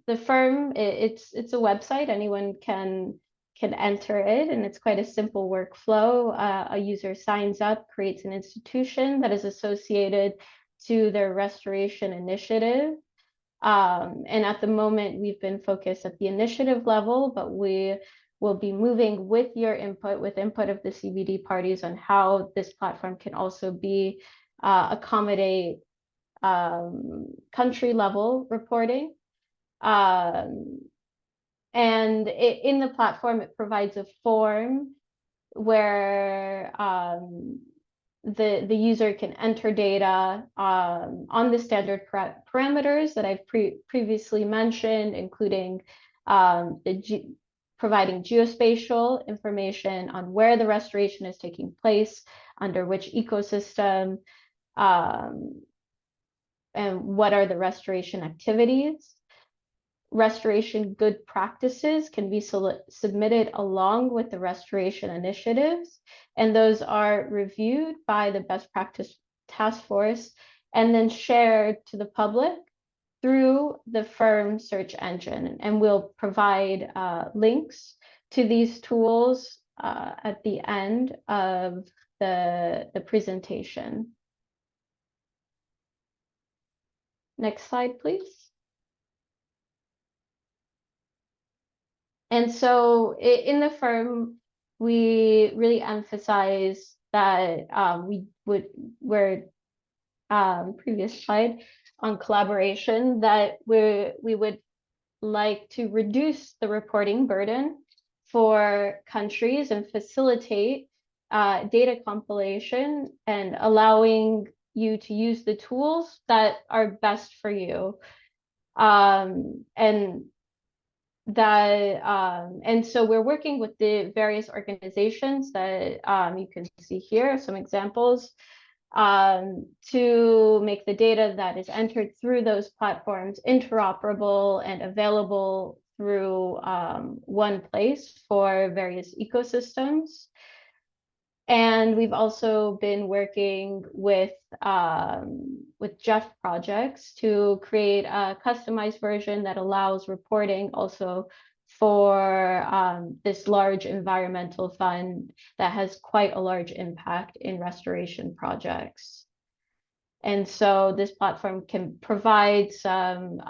the firm, it's a website, anyone can enter it, and it's quite a simple workflow. A user signs up, creates an institution that is associated to their restoration initiative. And at the moment, we've been focused at the initiative level, but we will be moving with your input, with input of the CBD parties, on how this platform can also be accommodate country level reporting. And in the platform, it provides a form where the user can enter data on the standard parameters that I've previously mentioned, including providing geospatial information on where the restoration is taking place, under which ecosystem, and what are the restoration activities. Restoration good practices can be submitted along with the restoration initiatives, and those are reviewed by the best practice task force and then shared to the public through the firm search engine. And we'll provide links to these tools at the end of the presentation. Next slide, please. And so in the firm, we really emphasize that previous slide on collaboration, that we would like to reduce the reporting burden for countries and facilitate data compilation and allowing you to use the tools that are best for you. And so we're working with the various organizations that you can see here, some examples, to make the data that is entered through those platforms interoperable and available through one place for various ecosystems. And we've also been working with Jeff projects to create a customized version that allows reporting also for this large environmental fund that has quite a large impact in restoration projects. And so this platform can provide some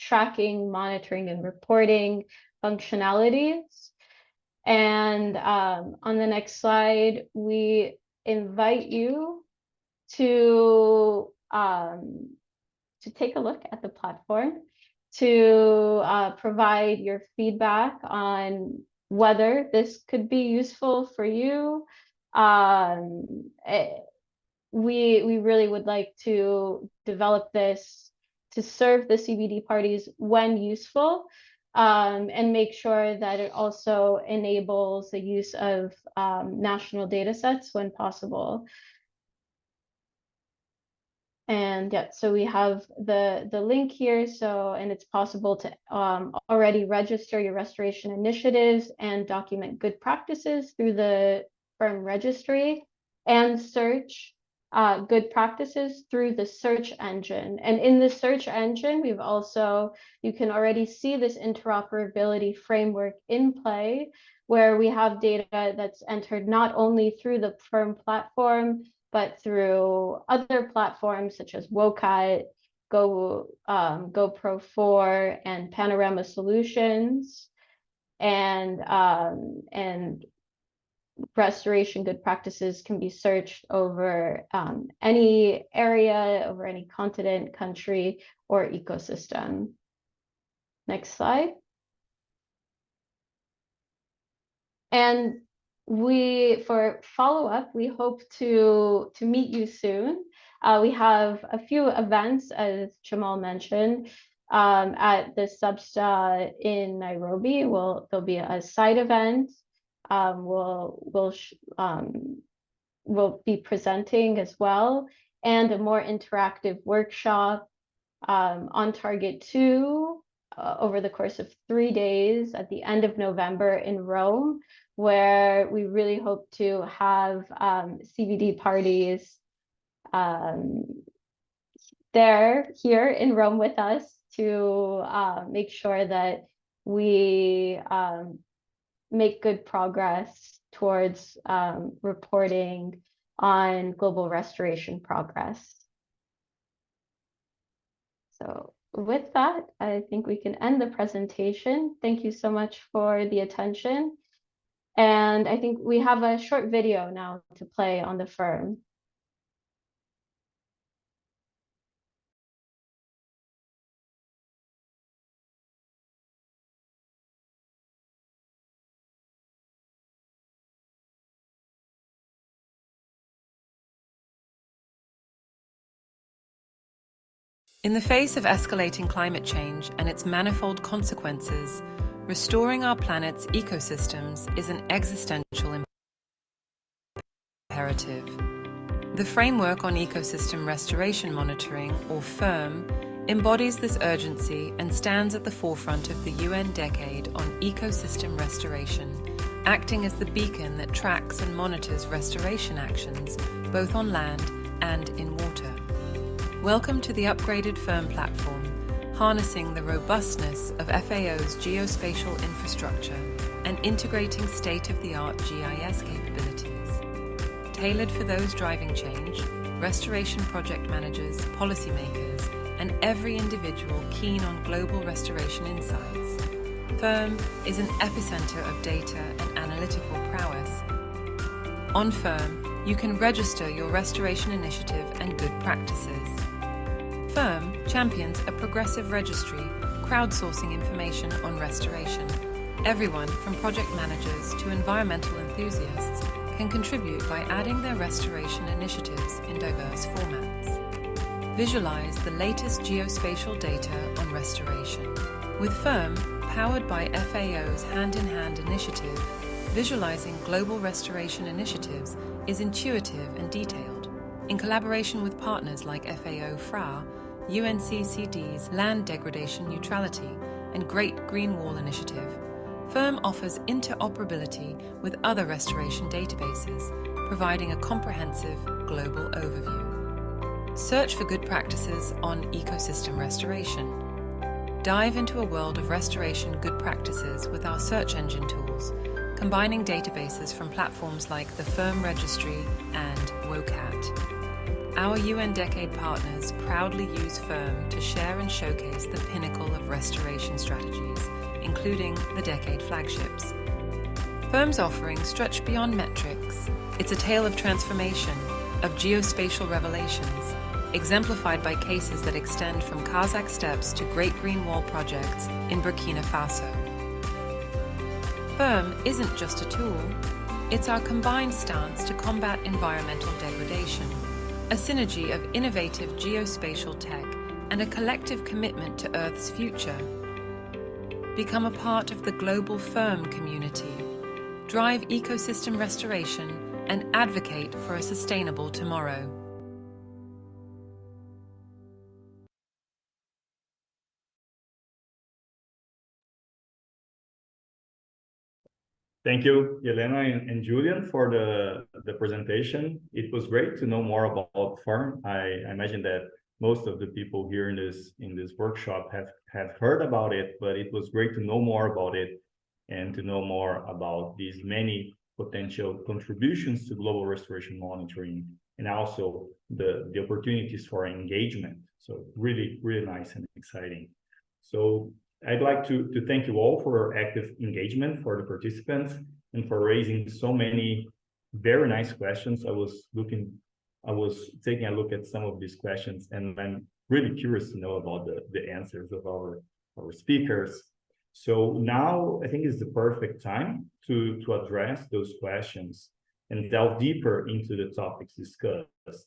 tracking, monitoring, and reporting functionalities. And on the next slide, we invite you to take a look at the platform, to provide your feedback on whether this could be useful for you. We really would like to develop this to serve the CBD parties when useful, and make sure that it also enables the use of national data sets when possible. And yeah, so we have the link here. So, and it's possible to already register your restoration initiatives and document good practices through the firm registry, and search good practices through the search engine. And in the search engine, we've also, you can already see this interoperability framework in play, where we have data that's entered not only through the FIRM platform, but through other platforms such as WOCAT, GoPro4, and Panorama Solutions. And restoration good practices can be searched over any area, over any continent, country, or ecosystem. Next slide. And for follow-up, we hope to meet you soon. We have a few events, as Jamal mentioned, at the Substa in Nairobi. There'll be a side event. We'll be presenting as well, and a more interactive workshop on Target 2 over the course of 3 days at the end of November in Rome, where we really hope to have CBD parties here in Rome with us to make sure that we make good progress towards reporting on global restoration progress. So with that, I think we can end the presentation. Thank you so much for the attention. And I think we have a short video now to play on the FIRM. In the face of escalating climate change and its manifold consequences, restoring our planet's ecosystems is an existential imperative. The Framework on Ecosystem Restoration Monitoring, or FIRM, embodies this urgency and stands at the forefront of the UN Decade on Ecosystem Restoration, acting as the beacon that tracks and monitors restoration actions, both on land and in water. Welcome to the upgraded FIRM platform, harnessing the robustness of FAO's geospatial infrastructure and integrating state-of-the-art GIS capabilities. Tailored for those driving change, restoration project managers, policymakers, and every individual keen on global restoration insights. FIRM is an epicenter of data and analytical prowess. On FIRM, you can register your restoration initiative and good practices. FIRM champions a progressive registry, crowdsourcing information on restoration. Everyone from project managers to environmental enthusiasts can contribute by adding their restoration initiatives in diverse formats. Visualize the latest geospatial data on restoration. With FIRM, powered by FAO's Hand-in-Hand initiative, visualizing global restoration initiatives is intuitive and detailed. In collaboration with partners like FAO FRA, UNCCD's Land Degradation Neutrality and Great Green Wall Initiative, FIRM offers interoperability with other restoration databases, providing a comprehensive global overview. Search for good practices on ecosystem restoration. Dive into a world of restoration good practices with our search engine tools, combining databases from platforms like the FIRM Registry and WOCAT. Our UN Decade partners proudly use FIRM to share and showcase the pinnacle of restoration strategies, including the Decade flagships. FIRM's offerings stretch beyond metrics. It's a tale of transformation, of geospatial revelations, exemplified by cases that extend from Kazakh steppes to Great Green Wall projects in Burkina Faso. FIRM isn't just a tool, it's our combined stance to combat environmental degradation, a synergy of innovative geospatial tech and a collective commitment to Earth's future. Become a part of the global FIRM community. Drive ecosystem restoration and advocate for a sustainable tomorrow. Thank you, Elena and Julian, for the presentation. It was great to know more about FARM. I imagine that most of the people here in this workshop have heard about it, but it was great to know more about it and to know more about these many potential contributions to global restoration monitoring, and also the opportunities for engagement. So really, really nice and exciting. So I'd like to thank you all for active engagement, for the participants, and for raising so many very nice questions. I was taking a look at some of these questions, and I'm really curious to know about the answers of our speakers. So now I think is the perfect time to address those questions and delve deeper into the topics discussed.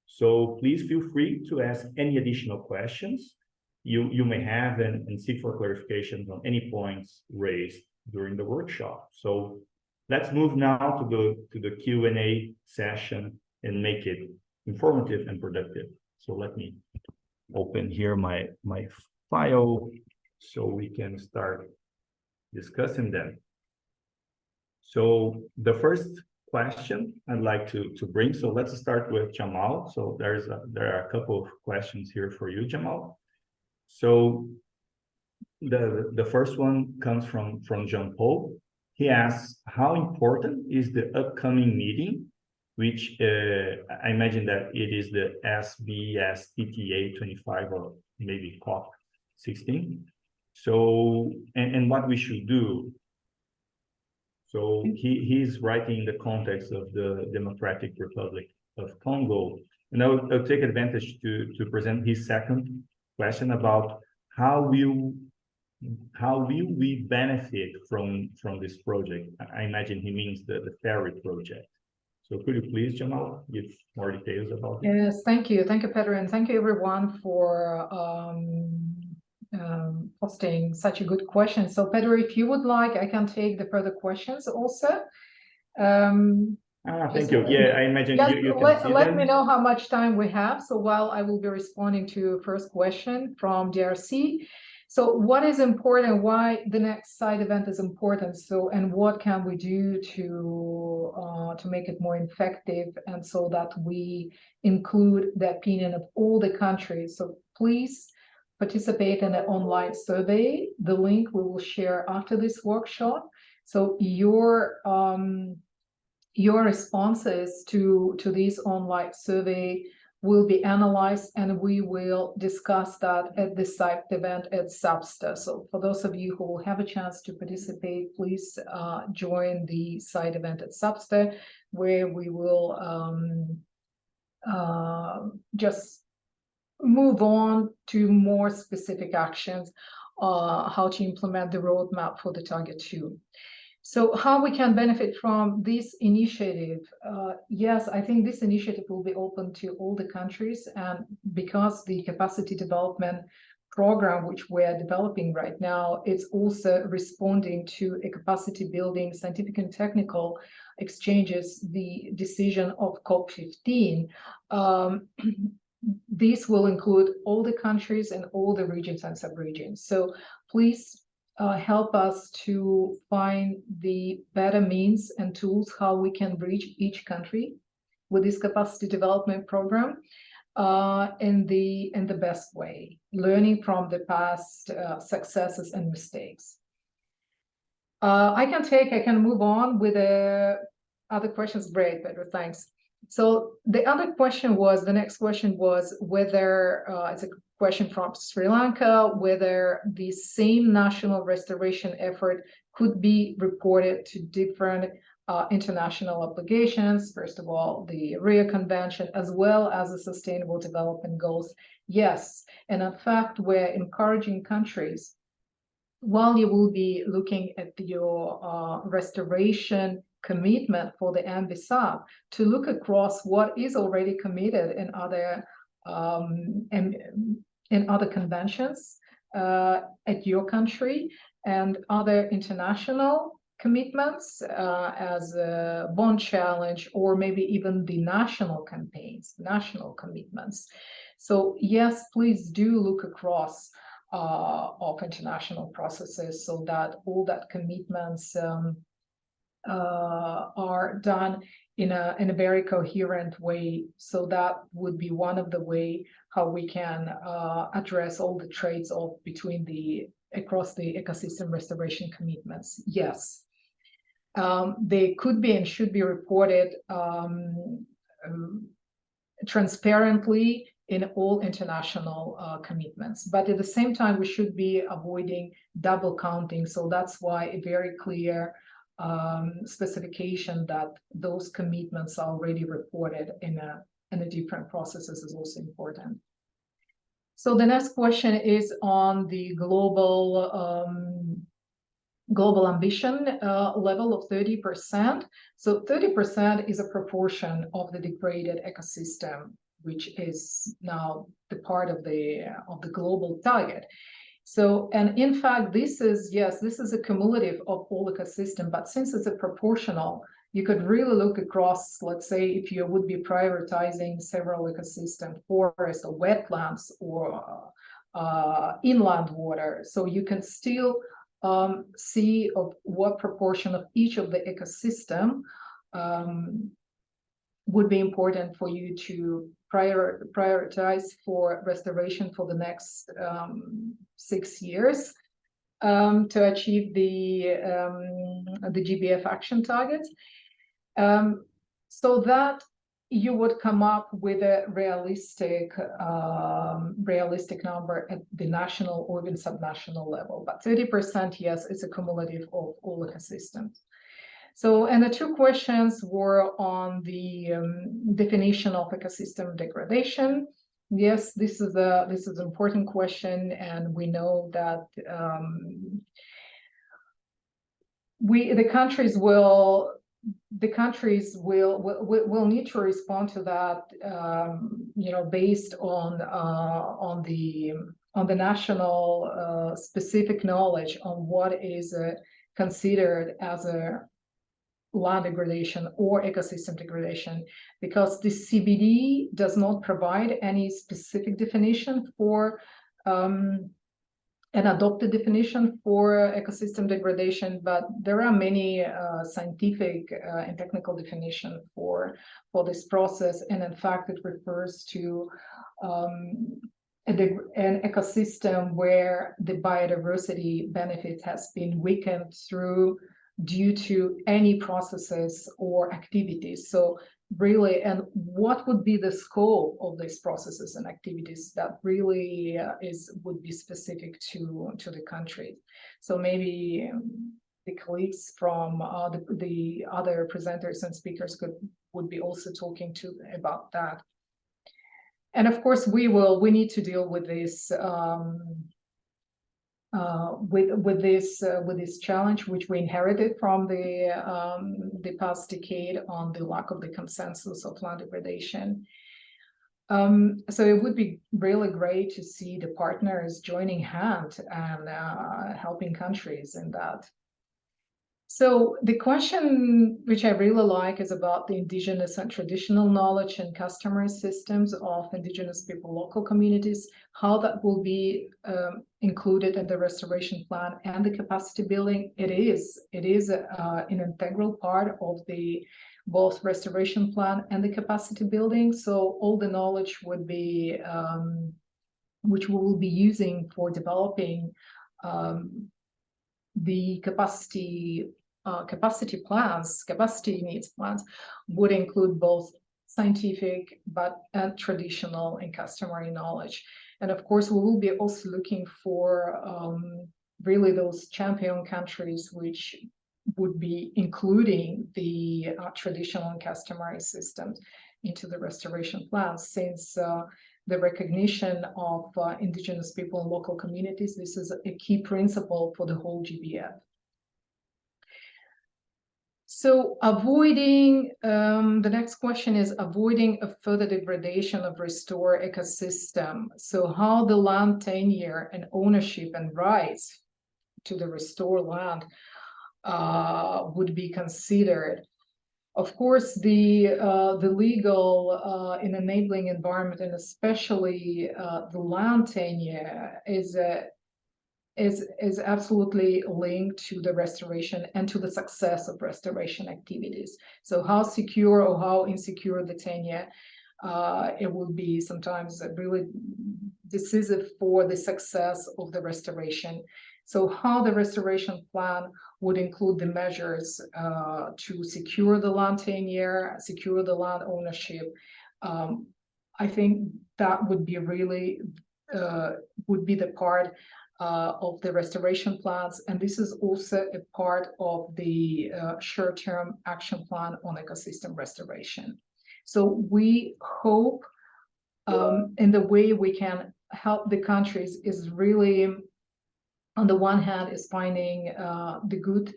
So please feel free to ask any additional questions you may have and seek for clarifications on any points raised during the workshop. So let's move now to the Q&A session and make it informative and productive. So let me open here my file so we can start discussing them. So the first question I'd like to bring, so let's start with Jamal. So there are a couple of questions here for you, Jamal. So the first one comes from Jean-Paul. He asks, how important is the upcoming meeting, which I imagine that it is the SBSTTA 25 or maybe COP 16. So, and what we should do. So he's writing in the context of the Democratic Republic of Congo. And I'll take advantage to present his second question about how will we benefit from this project? I imagine he means the ferry project. So could you please, Jamal, give more details about it? Yes, thank you. Thank you, Pedro, and thank you everyone for posting such a good question. So Pedro, if you would like, I can take the further questions also. Thank you. Yeah, I imagine you can see let them. me know how much time we have. So while I will be responding to first question from DRC. So what is important, why the next side event is important, so and what can we do to make it more effective, and so that we include the opinion of all the countries. So please participate in the online survey. The link we will share after this workshop. So your responses to this online survey will be analyzed, and we will discuss that at the site event at SAPSTA. So for those of you who will have a chance to participate, please join the site event at SAPSTA, where we will just move on to more specific actions, how to implement the roadmap for the target 2. So how we can benefit from this initiative? Yes, I think this initiative will be open to all the countries, and because the capacity development program which we are developing right now, it's also responding to a capacity building scientific and technical exchanges, the decision of COP 15. This will include all the countries and all the regions and sub-regions. So please help us to find the better means and tools how we can reach each country with this capacity development program in the best way, learning from the past successes and mistakes. I can move on with other questions. Great, Pedro, thanks. So the other question was, the next question was whether, it's a question from Sri Lanka, whether the same national restoration effort could be reported to different international obligations. First of all, the Rio Convention, as well as the Sustainable Development Goals. Yes, and in fact, we're encouraging countries, while you will be looking at your restoration commitment for the MBSAP, to look across what is already committed in other conventions at your country, and other international commitments as a bond challenge, or maybe even the national campaigns, national commitments. So yes, please do look across of international processes, so that all that commitments are done in a very coherent way. So that would be one of the way how we can address all the trades-off between across the ecosystem restoration commitments. Yes, they could be and should be reported transparently in all international commitments. But at the same time, we should be avoiding double counting. So that's why a very clear specification that those commitments are already reported in a different processes is also important. So the next question is on the global ambition level of 30%. So 30% is a proportion of the degraded ecosystem, which is now the part of the global target. So, and in fact, this is a cumulative of all ecosystem, but since it's a proportional, you could really look across, let's say, if you would be prioritizing several ecosystem, forest or wetlands or inland water. So you can still see of what proportion of each of the ecosystem would be important for you to prioritize for restoration for the next 6 years to achieve the GBF action targets. So that you would come up with a realistic number at the national or even subnational level. But 30%, yes, is a cumulative of all ecosystems. So, and the two questions were on the definition of ecosystem degradation. Yes, this is an important question, and we know that the countries will need to respond to that, based on the national specific knowledge on what is considered as a land degradation or ecosystem degradation, because the CBD does not provide any specific definition for an adopted definition for ecosystem degradation, but there are many scientific and technical definitions for this process, and in fact it refers to an ecosystem where the biodiversity benefit has been weakened due to any processes or activities. So really, and what would be the scope of these processes and activities that really would be specific to the country. So maybe the colleagues from the other presenters and speakers would be also talking about that. And of course, we need to deal with this with this challenge, which we inherited from the past decade on the lack of the consensus of land degradation. So it would be really great to see the partners joining hand and helping countries in that. So the question which I really like is about the indigenous and traditional knowledge and customer systems of indigenous people, local communities, how that will be included in the restoration plan and the capacity building. It is an integral part of the both restoration plan and the capacity building. So all the knowledge would be, which we will be using for developing the capacity needs plans would include both scientific and traditional and customary knowledge. And of course, we will be also looking for really those champion countries which would be including the traditional and customary systems into the restoration plans, since the recognition of indigenous people and local communities, this is a key principle for the whole GBF. So avoiding, the next question is avoiding a further degradation of restore ecosystem. So how the land tenure and ownership and rights to the restore land would be considered. Of course, the legal in enabling environment, and especially the land tenure, is is absolutely linked to the restoration and to the success of restoration activities. So how secure or how insecure the tenure, it will be sometimes really decisive for the success of the restoration. So how the restoration plan would include the measures to secure the land tenure, secure the land ownership. I think that would be really would be the part of the restoration plans, and this is also a part of the short-term action plan on ecosystem restoration. So we hope in the way we can help the countries is really, on the one hand, is finding the good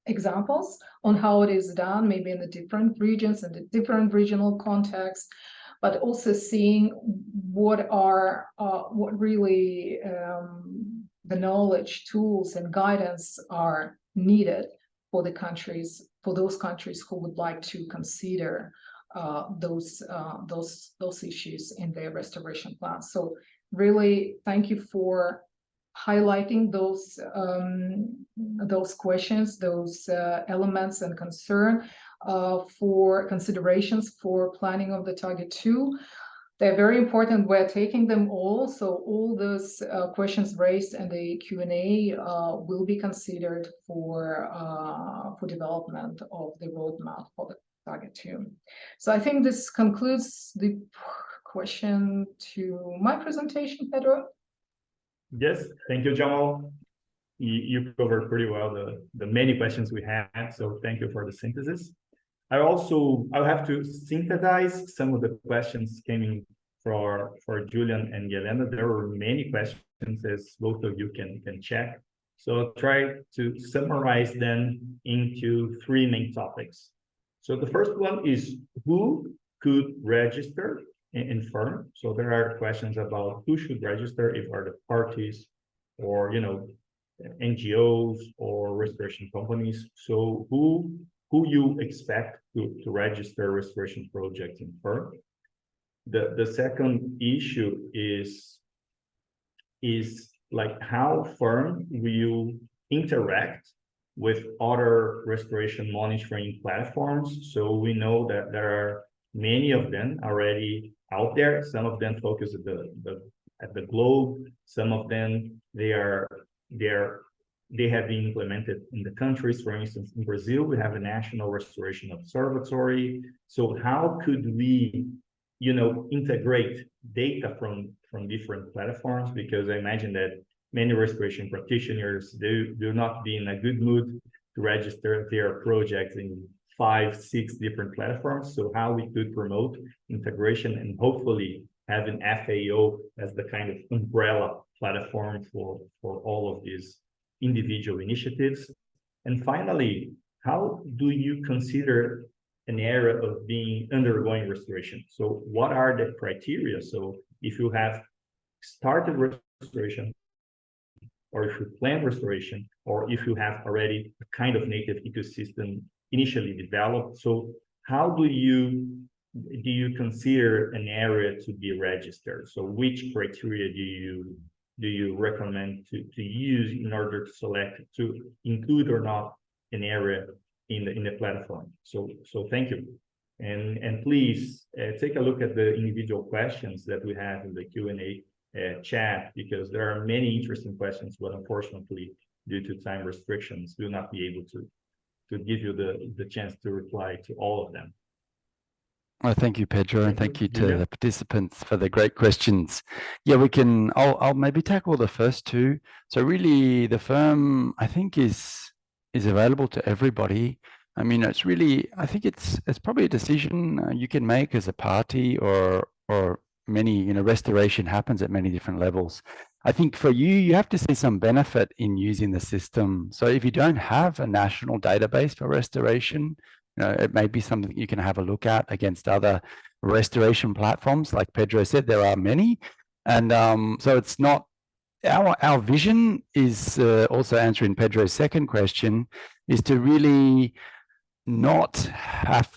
examples on how it is done, maybe in the different regions and the different regional contexts, but also seeing what are what really the knowledge, tools, and guidance are needed for the countries, for those countries who would like to consider those issues in their restoration plans. So really, thank you for highlighting those questions, those elements and concern for considerations for planning of the target 2. They're very important. We're taking them all. So all those questions raised in the Q&A will be considered for development of the roadmap for the target 2. So I think this concludes the question to my presentation, Pedro. Yes, thank you, Jamal. You covered pretty well the many questions we had, so thank you for the synthesis. I'll have to synthesize some of the questions coming for Julian and Yelena. There were many questions, as both of you can check. So I'll try to summarize them into 3 main topics. So the first one is who could register in firm. So there are questions about who should register, if are the parties or NGOs or restoration companies. So who you expect to register restoration projects in firm. The second issue is like how firm will interact with other restoration monitoring platforms. So we know that there are many of them already out there. Some of them focus at the globe. Some of them they have been implemented in the countries. For instance, in Brazil, we have a National Restoration Observatory. So how could we, integrate data from different platforms? Because I imagine that many restoration practitioners do not be in a good mood to register their projects in 5, 6 different platforms. So how we could promote integration and hopefully have an FAO as the kind of umbrella platform for all of these individual initiatives. And finally, how do you consider an area of being undergoing restoration? So what are the criteria? So if you have started restoration, or if you plan restoration, or if you have already a kind of native ecosystem initially developed, so how do you consider an area to be registered? So which criteria do you recommend to use in order to select to include or not an area in the platform? So thank you, and please take a look at the individual questions that we have in the Q&A chat, because there are many interesting questions, but unfortunately, due to time restrictions, we'll not be able to give you the chance to reply to all of them. Well, thank you, Pedro, and thank you to the participants for the great questions. Yeah, I'll maybe tackle the first 2. So really, the firm, I think, is available to everybody. I mean, I think it's probably a decision you can make as a party, or many, restoration happens at many different levels. I think for you have to see some benefit in using the system. So if you don't have a national database for restoration, it may be something you can have a look at against other restoration platforms. Like Pedro said, there are many. And so it's not, our vision is also answering Pedro's second question, is to really not have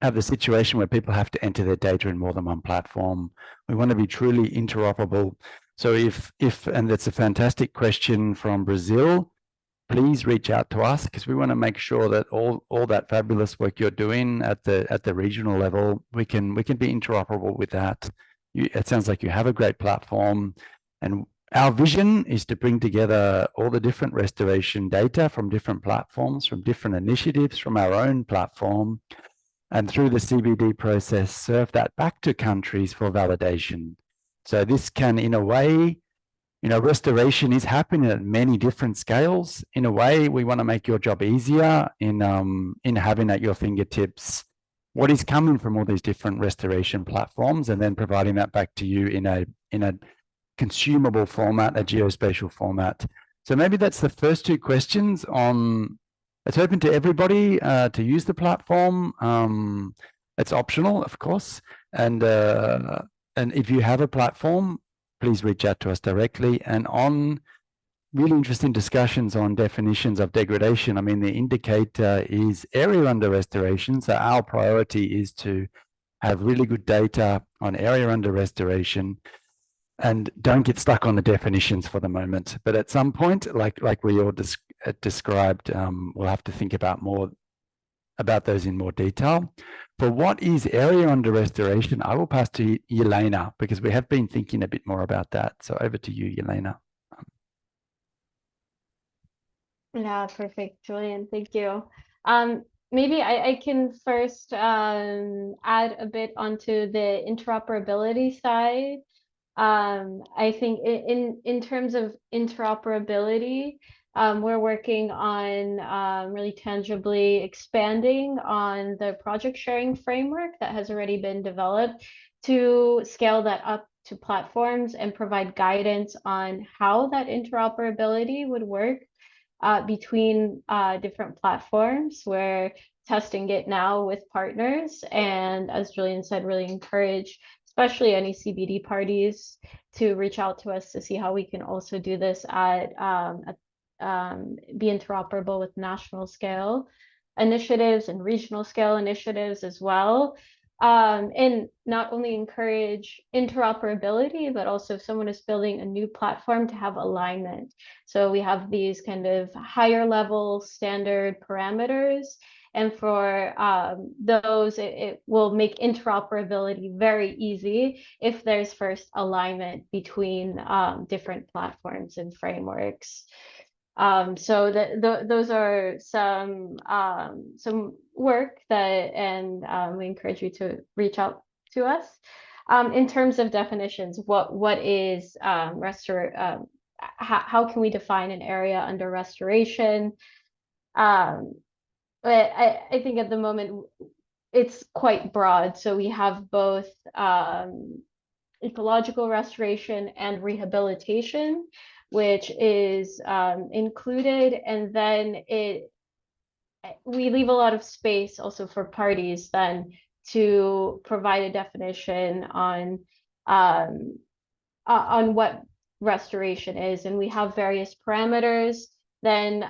the situation where people have to enter their data in more than one platform. We want to be truly interoperable. So and that's a fantastic question from Brazil. Please reach out to us, because we want to make sure that all that fabulous work you're doing at the regional level, we can be interoperable with that. It sounds like you have a great platform, and our vision is to bring together all the different restoration data from different platforms, from different initiatives, from our own platform, and through the CBD process, serve that back to countries for validation. So this can, in a way, restoration is happening at many different scales. In a way, we want to make your job easier in having at your fingertips what is coming from all these different restoration platforms, and then providing that back to you in a consumable format, a geospatial format. So maybe that's the first two questions on. It's open to everybody to use the platform. It's optional, of course, and if you have a platform, please reach out to us directly. And on really interesting discussions on definitions of degradation, I mean, the indicator is area under restoration. So our priority is to have really good data on area under restoration, and don't get stuck on the definitions for the moment. But at some point, like we all described, we'll have to think about those in more detail. For what is area under restoration, I will pass to Yelena, because we have been thinking a bit more about that. So over to you, Yelena. Yeah, perfect, Julian. Thank you. Maybe I can first add a bit onto the interoperability side. I think in terms of interoperability, we're working on really tangibly expanding on the project sharing framework that has already been developed to scale that up to platforms and provide guidance on how that interoperability would work between different platforms. We're testing it now with partners, and as Julian said, really encourage especially any CBD parties to reach out to us to see how we can also do this be interoperable with national scale initiatives and regional scale initiatives as well. And not only encourage interoperability, but also if someone is building a new platform, to have alignment. So we have these kind of higher level standard parameters, and for those, it will make interoperability very easy if there's first alignment between different platforms and frameworks. So those are some work that, and we encourage you to reach out to us. In terms of definitions, what is how can we define an area under restoration? But I think at the moment it's quite broad. So we have both ecological restoration and rehabilitation, which is included, and then we leave a lot of space also for parties then to provide a definition on what restoration is, and we have various parameters then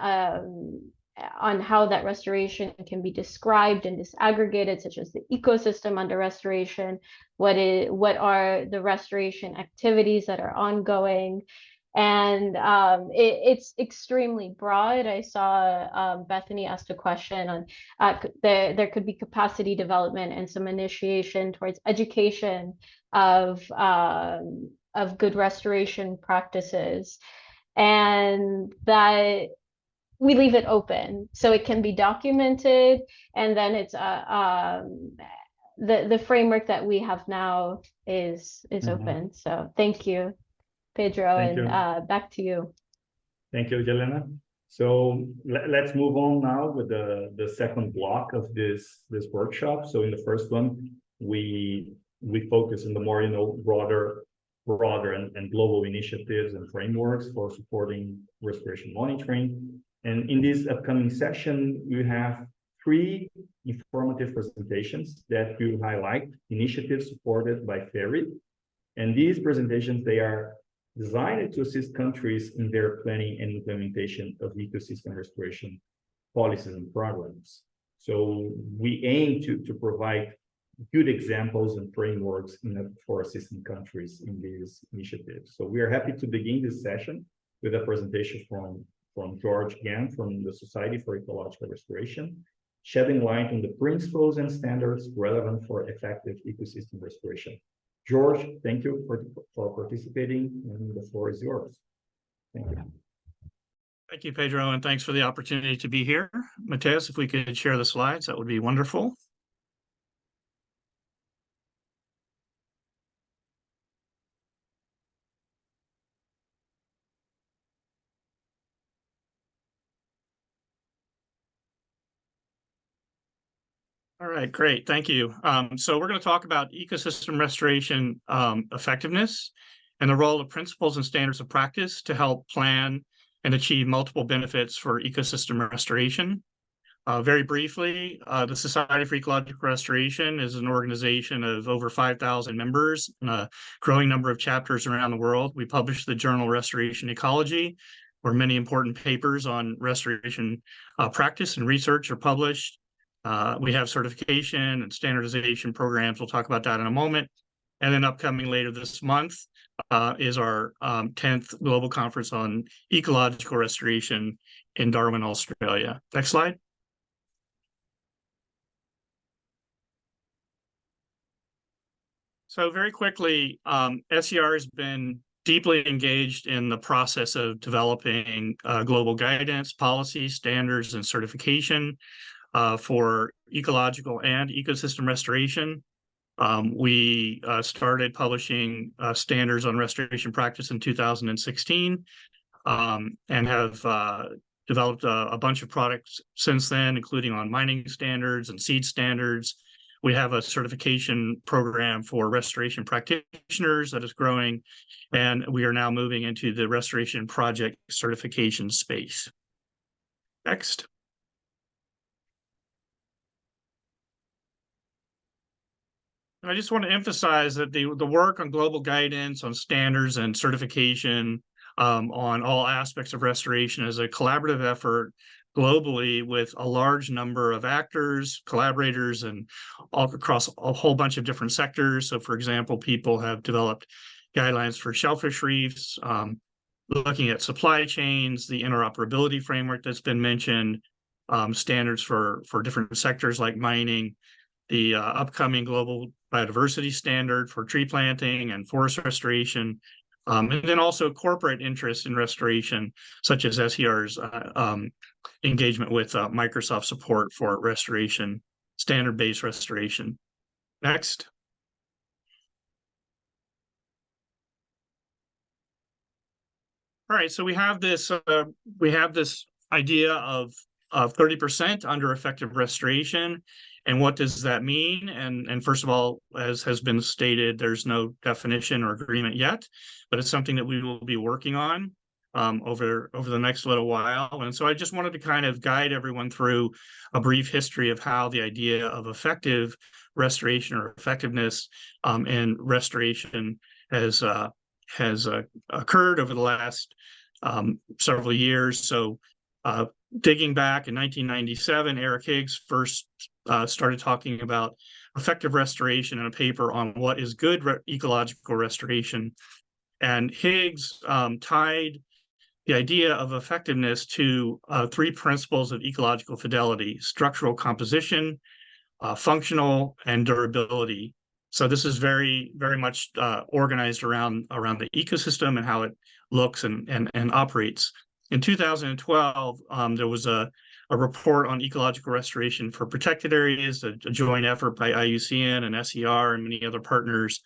on how that restoration can be described and disaggregated, such as the ecosystem under restoration, what are the restoration activities that are ongoing. And it's extremely broad. I saw Bethany asked a question on there could be capacity development and some initiation towards education of good restoration practices, and that we leave it open so it can be documented. And then it's the framework that we have now is open. So thank you, Pedro, and back to you. Thank you, Yelena. So let's move on now with the second block of this workshop. So in the first one, we focus on the more broader and global initiatives and frameworks for supporting restoration monitoring. And in this upcoming session, we have 3 informative presentations that will highlight initiatives supported by FAIRI. And these presentations, they are designed to assist countries in their planning and implementation of ecosystem restoration policies and programs. So we aim to provide good examples and frameworks for assisting countries in these initiatives. So we are happy to begin this session with a presentation from George Gann from the Society for Ecological Restoration, shedding light on the principles and standards relevant for effective ecosystem restoration. George, thank you for participating, and the floor is yours. Thank you. Thank you, Pedro, and thanks for the opportunity to be here. Mateus, if we could share the slides, that would be wonderful. All right, great, thank you. So we're going to talk about ecosystem restoration effectiveness and the role of principles and standards of practice to help plan and achieve multiple benefits for ecosystem restoration. Very briefly, the Society for Ecological Restoration is an organization of over 5,000 members and a growing number of chapters around the world. We publish the journal Restoration Ecology, where many important papers on restoration practice and research are published. We have certification and standardization programs. We'll talk about that in a moment. And then upcoming later this month is our 10th Global Conference on Ecological Restoration in Darwin, Australia. Next slide. So very quickly, SER has been deeply engaged in the process of developing global guidance, policy, standards, and certification for ecological and ecosystem restoration. We started publishing standards on restoration practice in 2016 and have developed a bunch of products since then, including on mining standards and seed standards. We have a certification program for restoration practitioners that is growing, and we are now moving into the restoration project certification space. Next. I just want to emphasize that the work on global guidance, on standards and certification, on all aspects of restoration is a collaborative effort globally with a large number of actors, collaborators, and all across a whole bunch of different sectors. So, for example, people have developed guidelines for shellfish reefs, looking at supply chains, the interoperability framework that's been mentioned, standards for different sectors like mining, the upcoming global biodiversity standard for tree planting and forest restoration, and then also corporate interest in restoration, such as SER's engagement with Microsoft support for restoration, standard-based restoration. Next. All right, so we have this idea of 30% under effective restoration. And what does that mean? And first of all, as has been stated, there's no definition or agreement yet, but it's something that we will be working on over the next little while. And so I just wanted to kind of guide everyone through a brief history of how the idea of effective restoration or effectiveness in restoration has occurred over the last several years. So digging back in 1997, Eric Higgs first started talking about effective restoration in a paper on what is good ecological restoration. And Higgs tied the idea of effectiveness to three principles of ecological fidelity: structural composition, functional, and durability. So this is very, very much organized around the ecosystem and how it looks and operates. In 2012, there was a report on ecological restoration for protected areas, a joint effort by IUCN and SER and many other partners.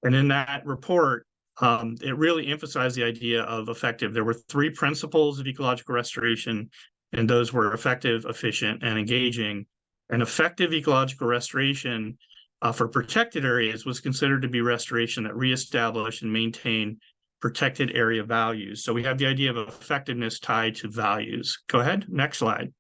And in that report, it really emphasized the idea of effective. There were three principles of ecological restoration, and those were effective, efficient, and engaging. And effective ecological restoration for protected areas was considered to be restoration that reestablished and maintained protected area values. So we have the idea of effectiveness tied to values. Go ahead, next slide.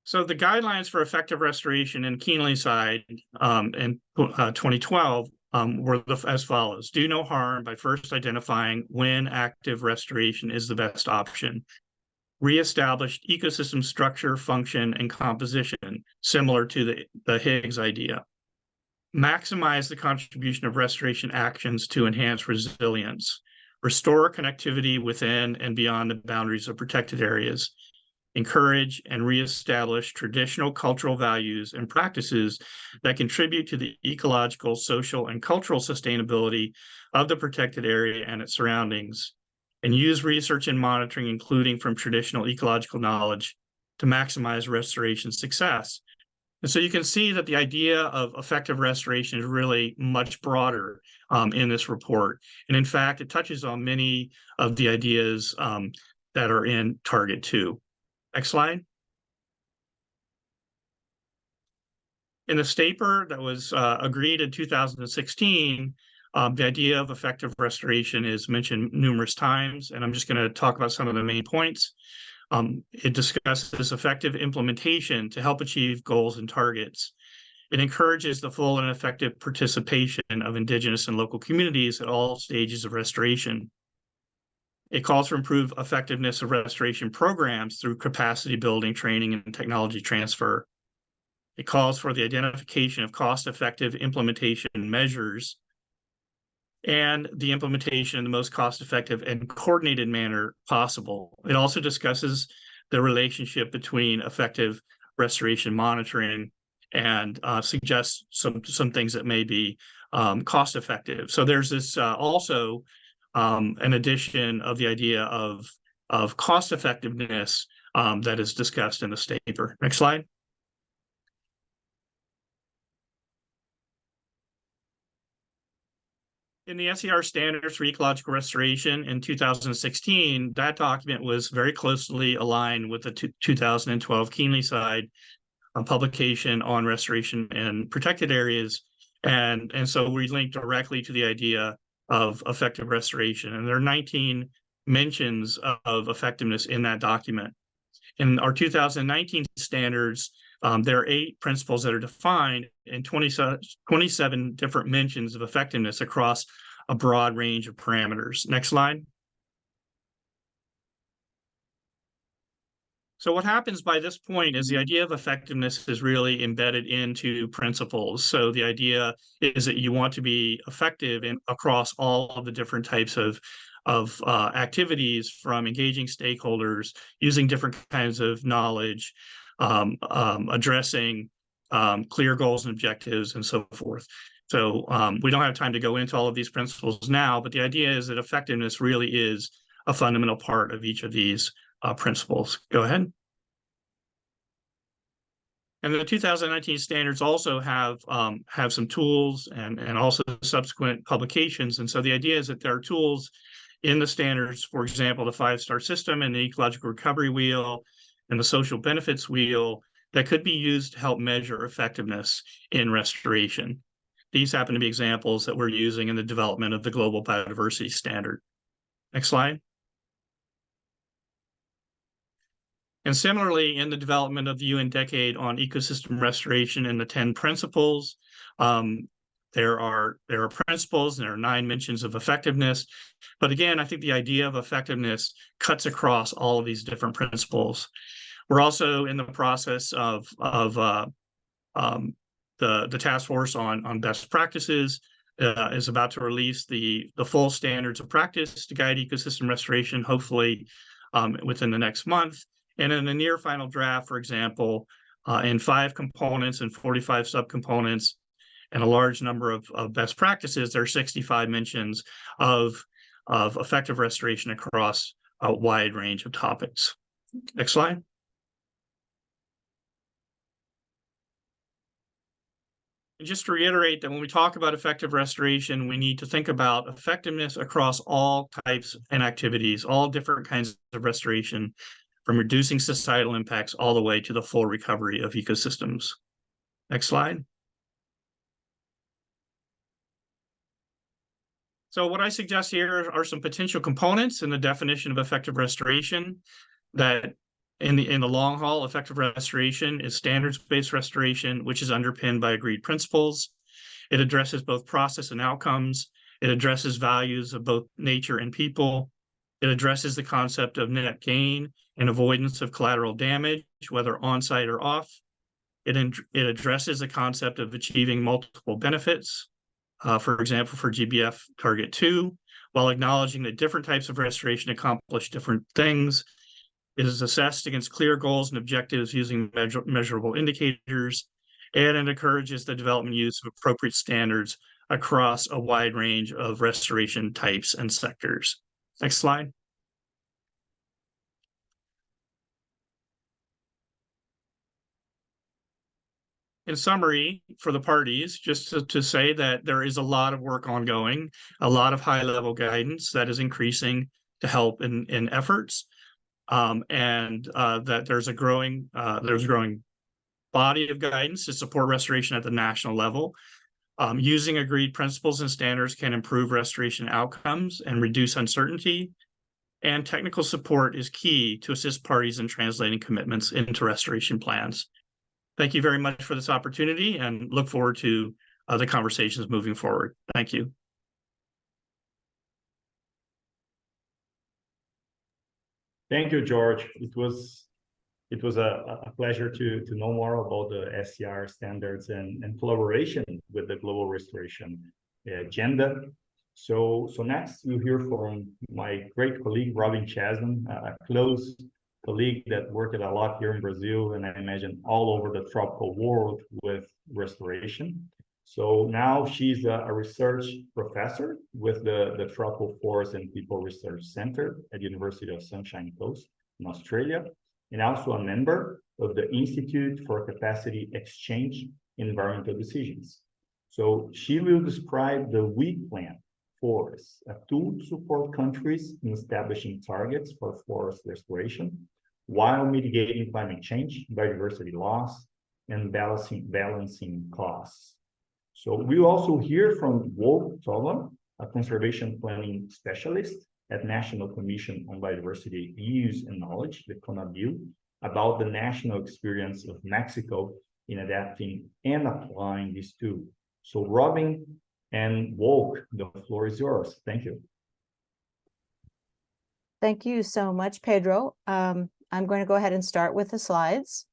So the guidelines for effective restoration in Keenleyside in 2012 were as follows: do no harm by first identifying when active restoration is the best option. reestablished ecosystem structure, function, and composition, similar to the Higgs idea. Maximize the contribution of restoration actions to enhance resilience. Restore connectivity within and beyond the boundaries of protected areas. Encourage and reestablish traditional cultural values and practices that contribute to the ecological, social, and cultural sustainability of the protected area and its surroundings. And use research and monitoring, including from traditional ecological knowledge, to maximize restoration success. And so you can see that the idea of effective restoration is really much broader in this report. And in fact, it touches on many of the ideas that are in Target 2. Next slide. In the STAPR that was agreed in 2016, the idea of effective restoration is mentioned numerous times, and I'm just going to talk about some of the main points. It discusses effective implementation to help achieve goals and targets. It encourages the full and effective participation of Indigenous and local communities at all stages of restoration. It calls for improved effectiveness of restoration programs through capacity building, training, and technology transfer. It calls for the identification of cost-effective implementation measures and the implementation in the most cost-effective and coordinated manner possible. It also discusses the relationship between effective restoration monitoring and suggests some things that may be cost-effective. So there's this also an addition of the idea of cost-effectiveness that is discussed in the STAPR. Next slide. In the SER Standards for Ecological Restoration in 2016, that document was very closely aligned with the 2012 Keenly-Side publication on restoration in protected areas. And so we linked directly to the idea of effective restoration. And there are 19 mentions of effectiveness in that document. In our 2019 standards, there are 8 principles that are defined and 27 different mentions of effectiveness across a broad range of parameters. Next slide. So what happens by this point is the idea of effectiveness is really embedded into principles. So the idea is that you want to be effective across all of the different types of activities, from engaging stakeholders, using different kinds of knowledge, addressing clear goals and objectives, and so forth. So we don't have time to go into all of these principles now, but the idea is that effectiveness really is a fundamental part of each of these principles. Go ahead. And the 2019 standards also have some tools and also subsequent publications. And so the idea is that there are tools in the standards, for example, the 5-star system and the ecological recovery wheel and the social benefits wheel, that could be used to help measure effectiveness in restoration. These happen to be examples that we're using in the development of the Global Biodiversity Standard. Next slide. And similarly, in the development of the UN Decade on Ecosystem Restoration and the 10 principles, there are principles and there are 9 mentions of effectiveness. But again, I think the idea of effectiveness cuts across all of these different principles. We're also in the process of the task force on best practices is about to release the full standards of practice to guide ecosystem restoration, hopefully within the next month. And in the near final draft, for example, in 5 components and 45 subcomponents and a large number of best practices, there are 65 mentions of effective restoration across a wide range of topics. Next slide. And just to reiterate that when we talk about effective restoration, we need to think about effectiveness across all types and activities, all different kinds of restoration, from reducing societal impacts all the way to the full recovery of ecosystems. Next slide. So what I suggest here are some potential components in the definition of effective restoration. That in the long haul, effective restoration is standards-based restoration, which is underpinned by agreed principles. It addresses both process and outcomes. It addresses values of both nature and people. It addresses the concept of net gain and avoidance of collateral damage, whether on-site or off. It addresses the concept of achieving multiple benefits, for example, for GBF Target 2, while acknowledging that different types of restoration accomplish different things. It is assessed against clear goals and objectives using measurable indicators, and it encourages the development use of appropriate standards across a wide range of restoration types and sectors. Next slide. In summary, for the parties, just to say that there is a lot of work ongoing, a lot of high-level guidance that is increasing to help in efforts, and that there's a growing body of guidance to support restoration at the national level. Using agreed principles and standards can improve restoration outcomes and reduce uncertainty, and technical support is key to assist parties in translating commitments into restoration plans. Thank you very much for this opportunity and look forward to the conversations moving forward. Thank you. Thank you, George. It was a pleasure to know more about the SCR standards and collaboration with the Global Restoration Agenda. So next we'll hear from my great colleague, Robin Chasman, a close colleague that worked a lot here in Brazil, and I imagine all over the tropical world with restoration. So now she's a research professor with the Tropical Forest and People Research Center at the University of Sunshine Coast in Australia, and also a member of the Institute for Capacity Exchange in Environmental Decisions. So she will describe the WE Plan Forests, a tool to support countries in establishing targets for forest restoration while mitigating climate change, biodiversity loss, and balancing costs. So we'll also hear from Wolf Tolan, a conservation planning specialist at National Commission on Biodiversity Use and Knowledge, the CONABIL, about the national experience of Mexico in adapting and applying this tool. So Robin and Wolf, the floor is yours. Thank you. Thank you so much, Pedro. I'm going to go ahead and start with the slides.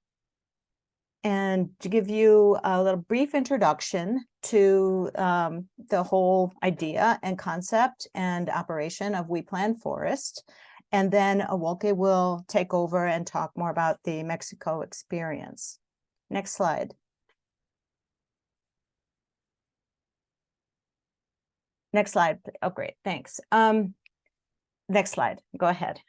And to give you a little brief introduction to the whole idea and concept and operation of We Plan Forest. And then Awolke will take over and talk more about the Mexico experience. Next slide. Next slide. Oh, great. Thanks. Next slide. Go ahead.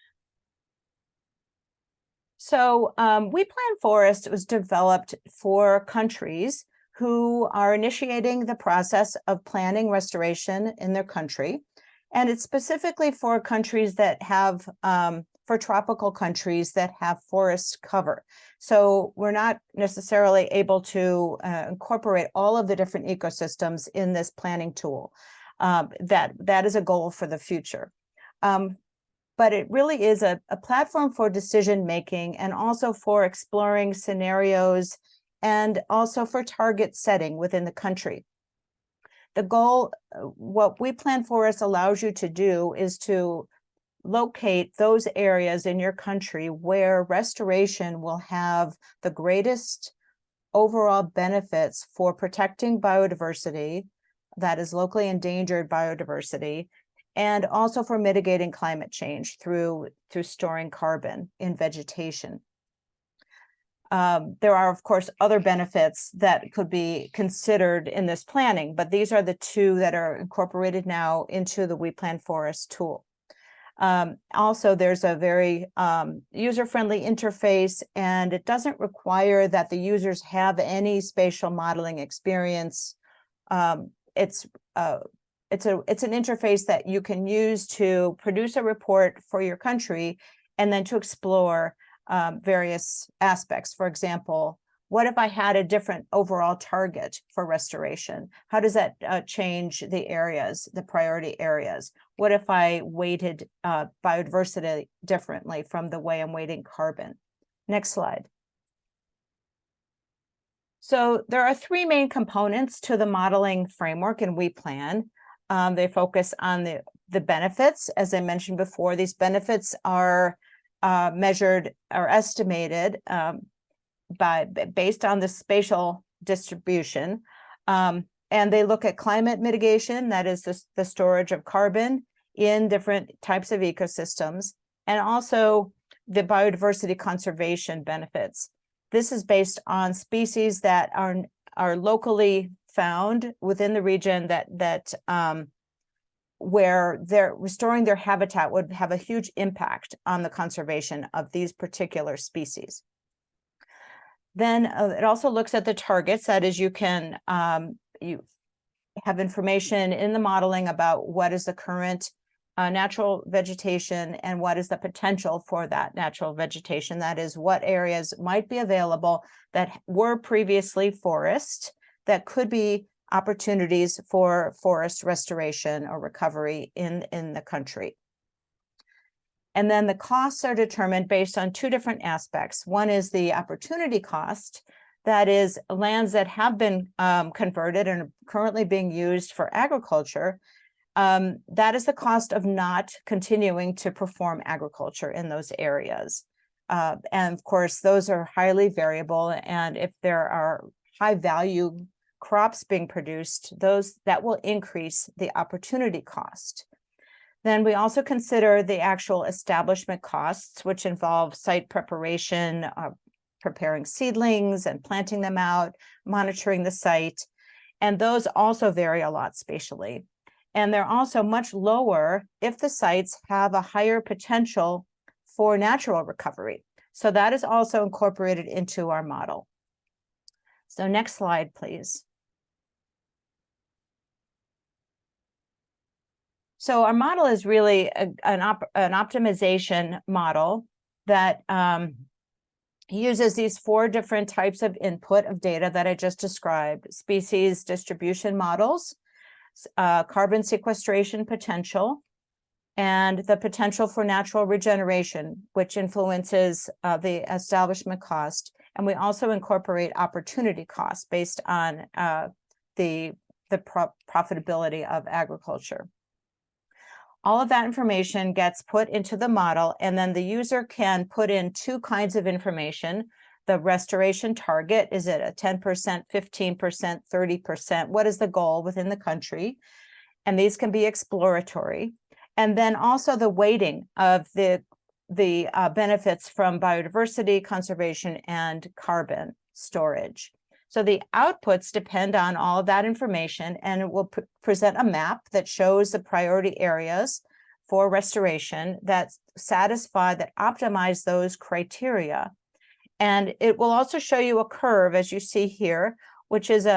So We Plan Forest was developed for countries who are initiating the process of planning restoration in their country. And it's specifically for countries that have, for tropical countries that have forest cover. So we're not necessarily able to incorporate all of the different ecosystems in this planning tool. That is a goal for the future. But it really is a platform for decision making and also for exploring scenarios and also for target setting within the country. The goal, what We Plan Forest allows you to do is to locate those areas in your country where restoration will have the greatest overall benefits for protecting biodiversity, that is locally endangered biodiversity, and also for mitigating climate change through storing carbon in vegetation. There are, of course, other benefits that could be considered in this planning, but these are the two that are incorporated now into the We Plan Forest tool. Also, there's a very user-friendly interface, and it doesn't require that the users have any spatial modeling experience. It's an interface that you can use to produce a report for your country and then to explore various aspects. For example, what if I had a different overall target for restoration? How does that change the areas, the priority areas? What if I weighted biodiversity differently from the way I'm weighting carbon? Next slide. So there are three main components to the modeling framework in We Plan. They focus on the the benefits. As I mentioned before, these benefits are measured or estimated based on the spatial distribution. And they look at climate mitigation, that is the storage of carbon in different types of ecosystems, and also the biodiversity conservation benefits. This is based on species that are locally found within the region that where they're restoring their habitat would have a huge impact on the conservation of these particular species. Then it also looks at the targets. That is, you can you have information in the modeling about what is the current natural vegetation and what is the potential for that natural vegetation. That is, what areas might be available that were previously forest that could be opportunities for forest restoration or recovery in the country. And then the costs are determined based on two different aspects. One is the opportunity cost, that is lands that have been converted and are currently being used for agriculture. That is the cost of not continuing to perform agriculture in those areas. And of course, those are highly variable. And if there are high value crops being produced, that will increase the opportunity cost. Then we also consider the actual establishment costs, which involve site preparation, preparing seedlings and planting them out, monitoring the site. And those also vary a lot spatially. And they're also much lower if the sites have a higher potential for natural recovery. So that is also incorporated into our model. So next slide, please. So our model is really an optimization model that uses these four different types of input of data that I just described: species distribution models, carbon sequestration potential, and the potential for natural regeneration, which influences the establishment cost. And we also incorporate opportunity costs based on the profitability of agriculture. All of that information gets put into the model, and then the user can put in two kinds of information. The restoration target, is it a 10%, 15%, 30%? What is the goal within the country? And these can be exploratory. And then also the weighting of the benefits from biodiversity, conservation, and carbon storage. So the outputs depend on all of that information, and it will present a map that shows the priority areas for restoration that satisfy, that optimize those criteria. And it will also show you a curve, as you see here, which is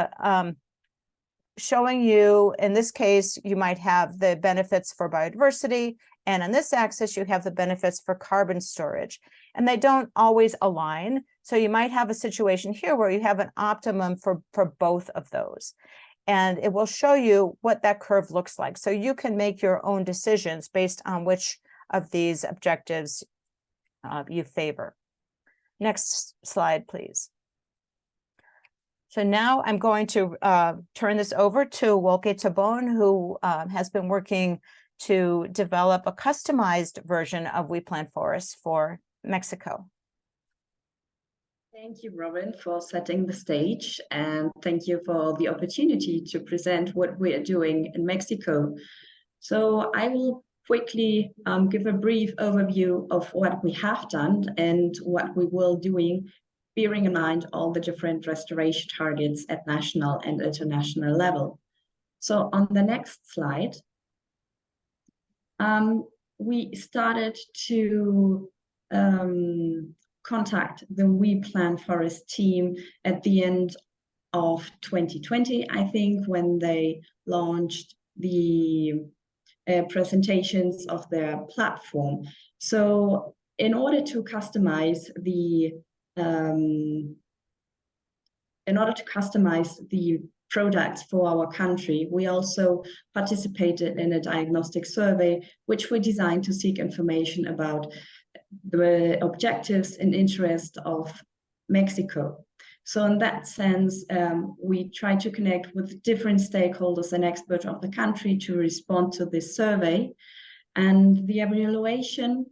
showing you, in this case, you might have the benefits for biodiversity, and on this axis, you have the benefits for carbon storage. And they don't always align. So you might have a situation here where you have an optimum for both of those. And it will show you what that curve looks like. So you can make your own decisions based on which of these objectives you favor. Next slide, please. So now I'm going to turn this over to Wolke Tabon, who has been working to develop a customized version of We Plant Forests for Mexico. Thank you, Robin, for setting the stage, and thank you for the opportunity to present what we are doing in Mexico. So I will quickly give a brief overview of what we have done and what we will doing, bearing in mind all the different restoration targets at national and international level. So on the next slide, we started to contact the We Plant Forest team at the end of 2020, I think, when they launched the presentations of their platform. So in order to customize the products for our country, we also participated in a diagnostic survey, which we designed to seek information about the objectives and interest of Mexico. So in that sense, we try to connect with different stakeholders and experts of the country to respond to this survey. And the evaluation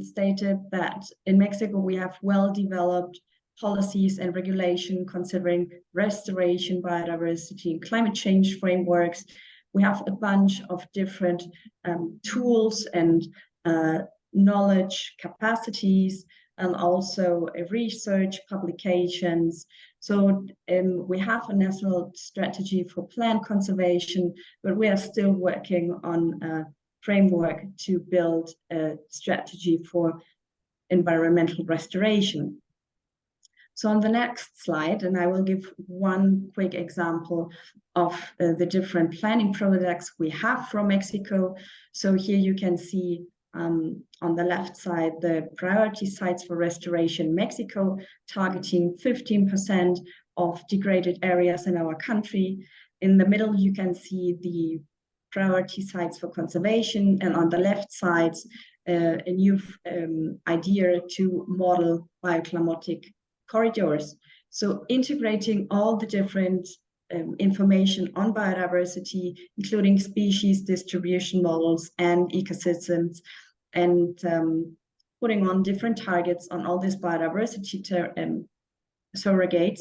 stated that in Mexico, we have well-developed policies and regulation considering restoration, biodiversity, and climate change frameworks. We have a bunch of different tools and knowledge capacities, and also research publications. So we have a national strategy for plant conservation, but we are still working on a framework to build a strategy for environmental restoration. So on the next slide, and I will give one quick example of the different planning projects we have from Mexico. So here you can see on the left side, the priority sites for restoration Mexico, targeting 15% of degraded areas in our country. In the middle, you can see the priority sites for conservation, and on the left side, a new idea to model bioclimatic corridors. So integrating all the different information on biodiversity, including species distribution models and ecosystems, and putting on different targets on all these biodiversity surrogates.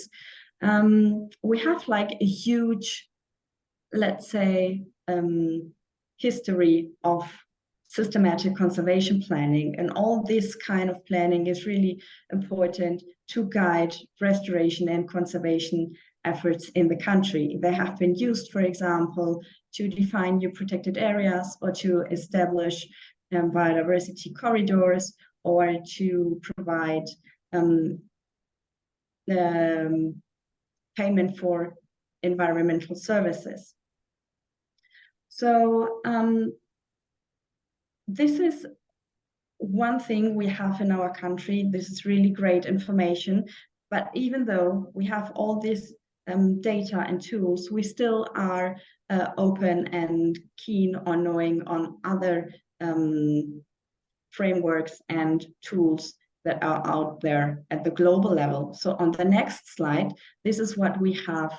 We have like a huge, let's say, history of systematic conservation planning, and all this kind of planning is really important to guide restoration and conservation efforts in the country. They have been used, for example, to define new protected areas, or to establish biodiversity corridors, or to provide payment for environmental services. So this is one thing we have in our country. This is really great information, but even though we have all this data and tools, we still are open and keen on knowing on other frameworks and tools that are out there at the global level. So on the next slide, this is what we have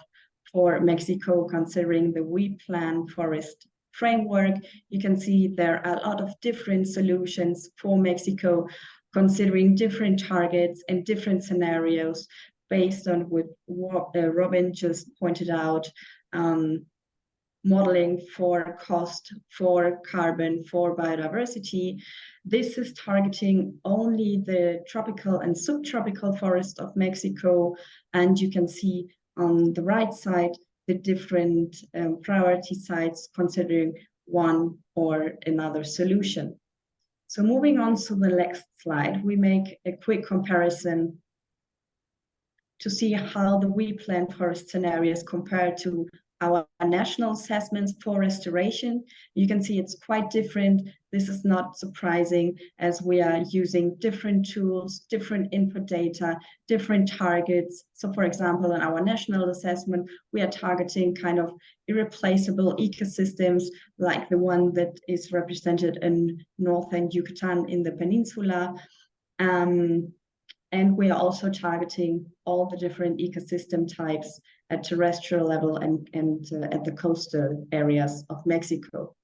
for Mexico, considering the We Plan Forest framework. You can see there are a lot of different solutions for Mexico, considering different targets and different scenarios based on what Robin just pointed out, modeling for cost, for carbon, for biodiversity. This is targeting only the tropical and subtropical forest of Mexico, and you can see on the right side the different priority sites considering one or another solution. So moving on to the next slide, we make a quick comparison to see how the We Plan Forest scenarios compare to our national assessments for restoration. You can see it's quite different. This is not surprising, as we are using different tools, different input data, different targets. So for example, in our national assessment, we are targeting kind of irreplaceable ecosystems, like the one that is represented in northern Yucatan in the peninsula. And we are also targeting all the different ecosystem types at terrestrial level and at the coastal areas of Mexico.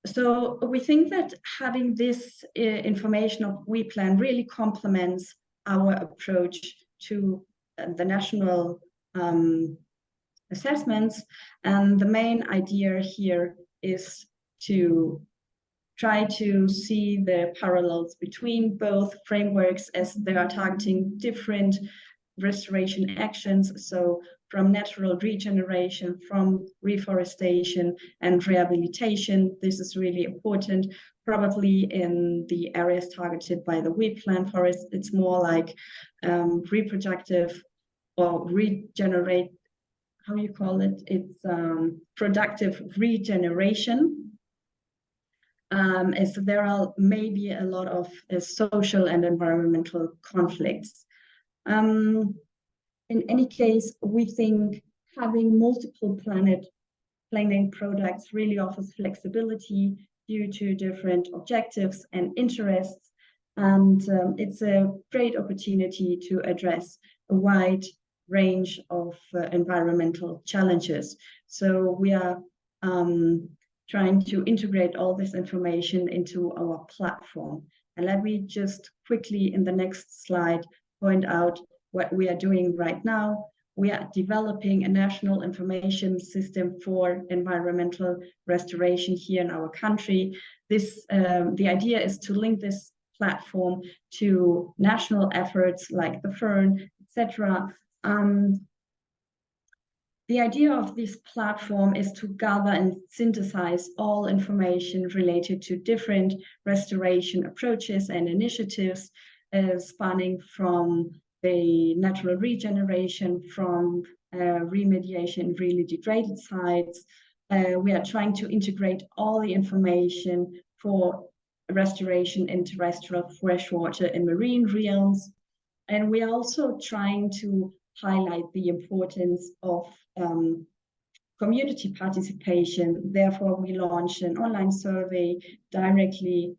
So we think that having this information of We Plan really complements our approach to the national assessments. And the main idea here is to try to see the parallels between both frameworks, as they are targeting different restoration actions. So from natural regeneration, from reforestation and rehabilitation. This is really important. Probably in the areas targeted by the We Plan Forest, it's more like reproductive or regenerate, how you call it? It's productive regeneration. As there are maybe a lot of social and environmental conflicts. In any case, we think having multiple planning products really offers flexibility due to different objectives and interests. And it's a great opportunity to address a wide range of environmental challenges. So we are trying to integrate all this information into our platform. And let me just quickly in the next slide point out what we are doing right now. We are developing a national information system for environmental restoration here in our country. The idea is to link this platform to national efforts like the FERN, etc. The idea of this platform is to gather and synthesize all information related to different restoration approaches and initiatives, spanning from the natural regeneration, from remediation in really degraded sites. We are trying to integrate all the information for restoration in terrestrial, freshwater, and marine realms. And we are also trying to highlight the importance of community participation. Therefore, we launched an online survey directly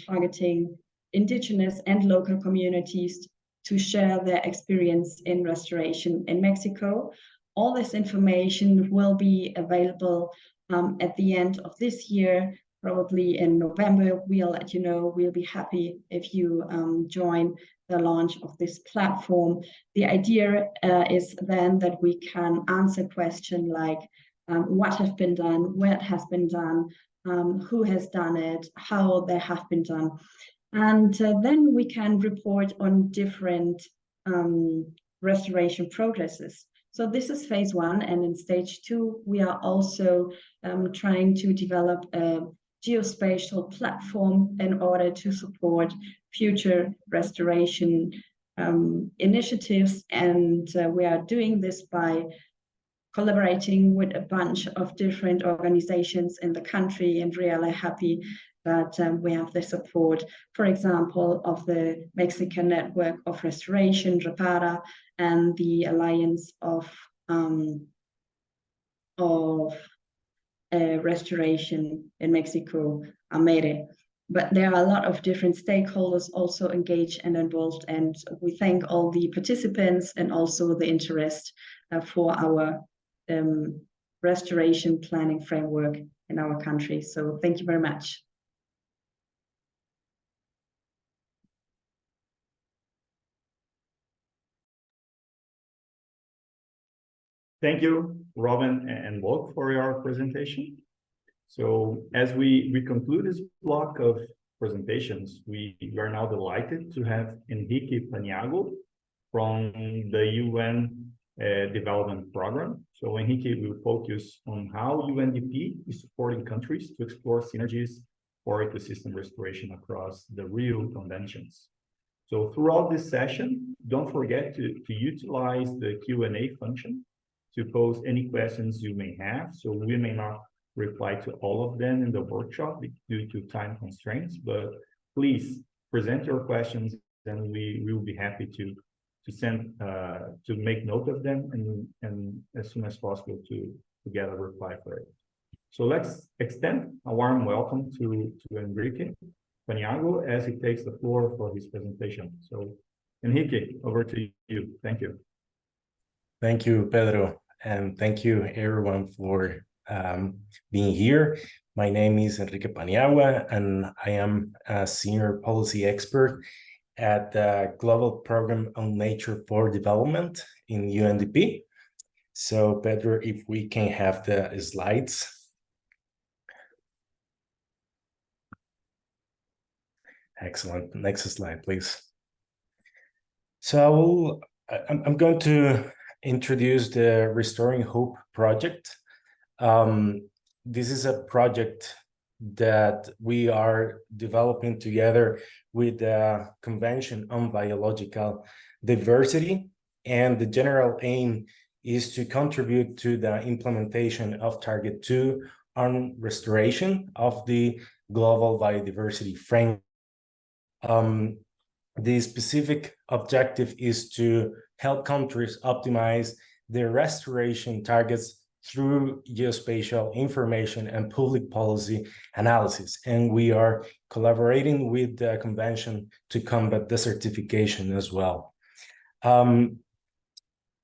targeting indigenous and local communities to share their experience in restoration in Mexico. All this information will be available at the end of this year, probably in November. We'll let you know. We'll be happy if you join the launch of this platform. The idea is then that we can answer questions like what has been done, where it has been done, who has done it, how they have been done. And then we can report on different restoration progresses. So this is phase 1, and in stage 2, we are also trying to develop a geospatial platform in order to support future restoration initiatives. And we are doing this by collaborating with a bunch of different organizations in the country, and really happy that we have the support, for example, of the Mexican Network of Restoration, REPARA, and the Alliance of Restoration in Mexico, AMERE. But there are a lot of different stakeholders also engaged and involved, and we thank all the participants and also the interest for our restoration planning framework in our country. So thank you very much. Thank you, Robin and Wolf, for your presentation. So as we conclude this block of presentations, we are now delighted to have Enrique Paniagua from the UN Development Program. So Enrique will focus on how UNDP is supporting countries to explore synergies for ecosystem restoration across the Rio Conventions. So throughout this session, don't forget to utilize the Q&A function to pose any questions you may have. So we may not reply to all of them in the workshop due to time constraints, but please present your questions, and we will be happy to make note of them and as soon as possible to get a reply for it. So let's extend a warm welcome to Enrique Paniagua as he takes the floor for his presentation. So Enrique, over to you. Thank you. Thank you, Pedro, and thank you everyone for being here. My name is Enrique Paniagua, and I am a senior policy expert at the Global Program on Nature for Development in UNDP. So, Pedro, if we can have the slides. Excellent. Next slide, please. So I'm going to introduce the Restoring Hope project. This is a project that we are developing together with the Convention on Biological Diversity, and the general aim is to contribute to the implementation of Target 2 on restoration of the Global Biodiversity Framework. The specific objective is to help countries optimize their restoration targets through geospatial information and public policy analysis. And we are collaborating with the convention to combat desertification as well.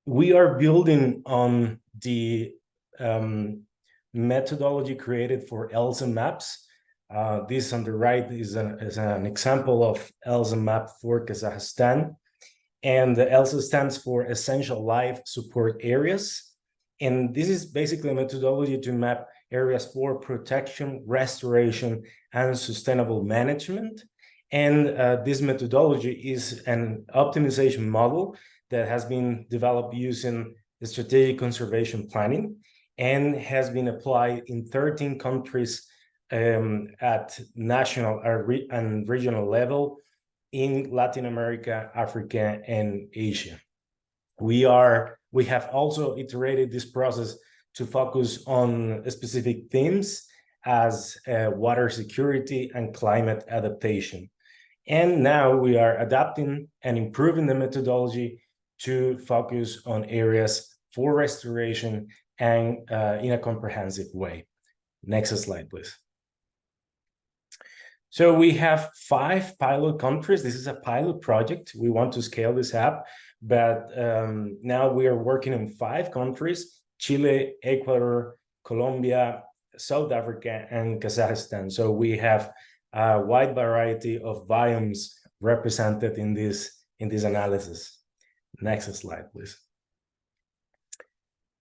We are building on the methodology created for ELSA maps. This on the right is an example of ELSA map for Kazakhstan. And the ELSA stands for Essential Life Support Areas. And this is basically a methodology to map areas for protection, restoration, and sustainable management. And this methodology is an optimization model that has been developed using strategic conservation planning and has been applied in 13 countries at national and regional level in Latin America, Africa, and Asia. We have also iterated this process to focus on specific themes as water security and climate adaptation. And now we are adapting and improving the methodology to focus on areas for restoration and in a comprehensive way. Next slide, please. So we have 5 pilot countries. This is a pilot project. We want to scale this up, but now we are working in 5 countries: Chile, Ecuador, Colombia, South Africa, and Kazakhstan. So we have a wide variety of biomes represented in this analysis. Next slide, please.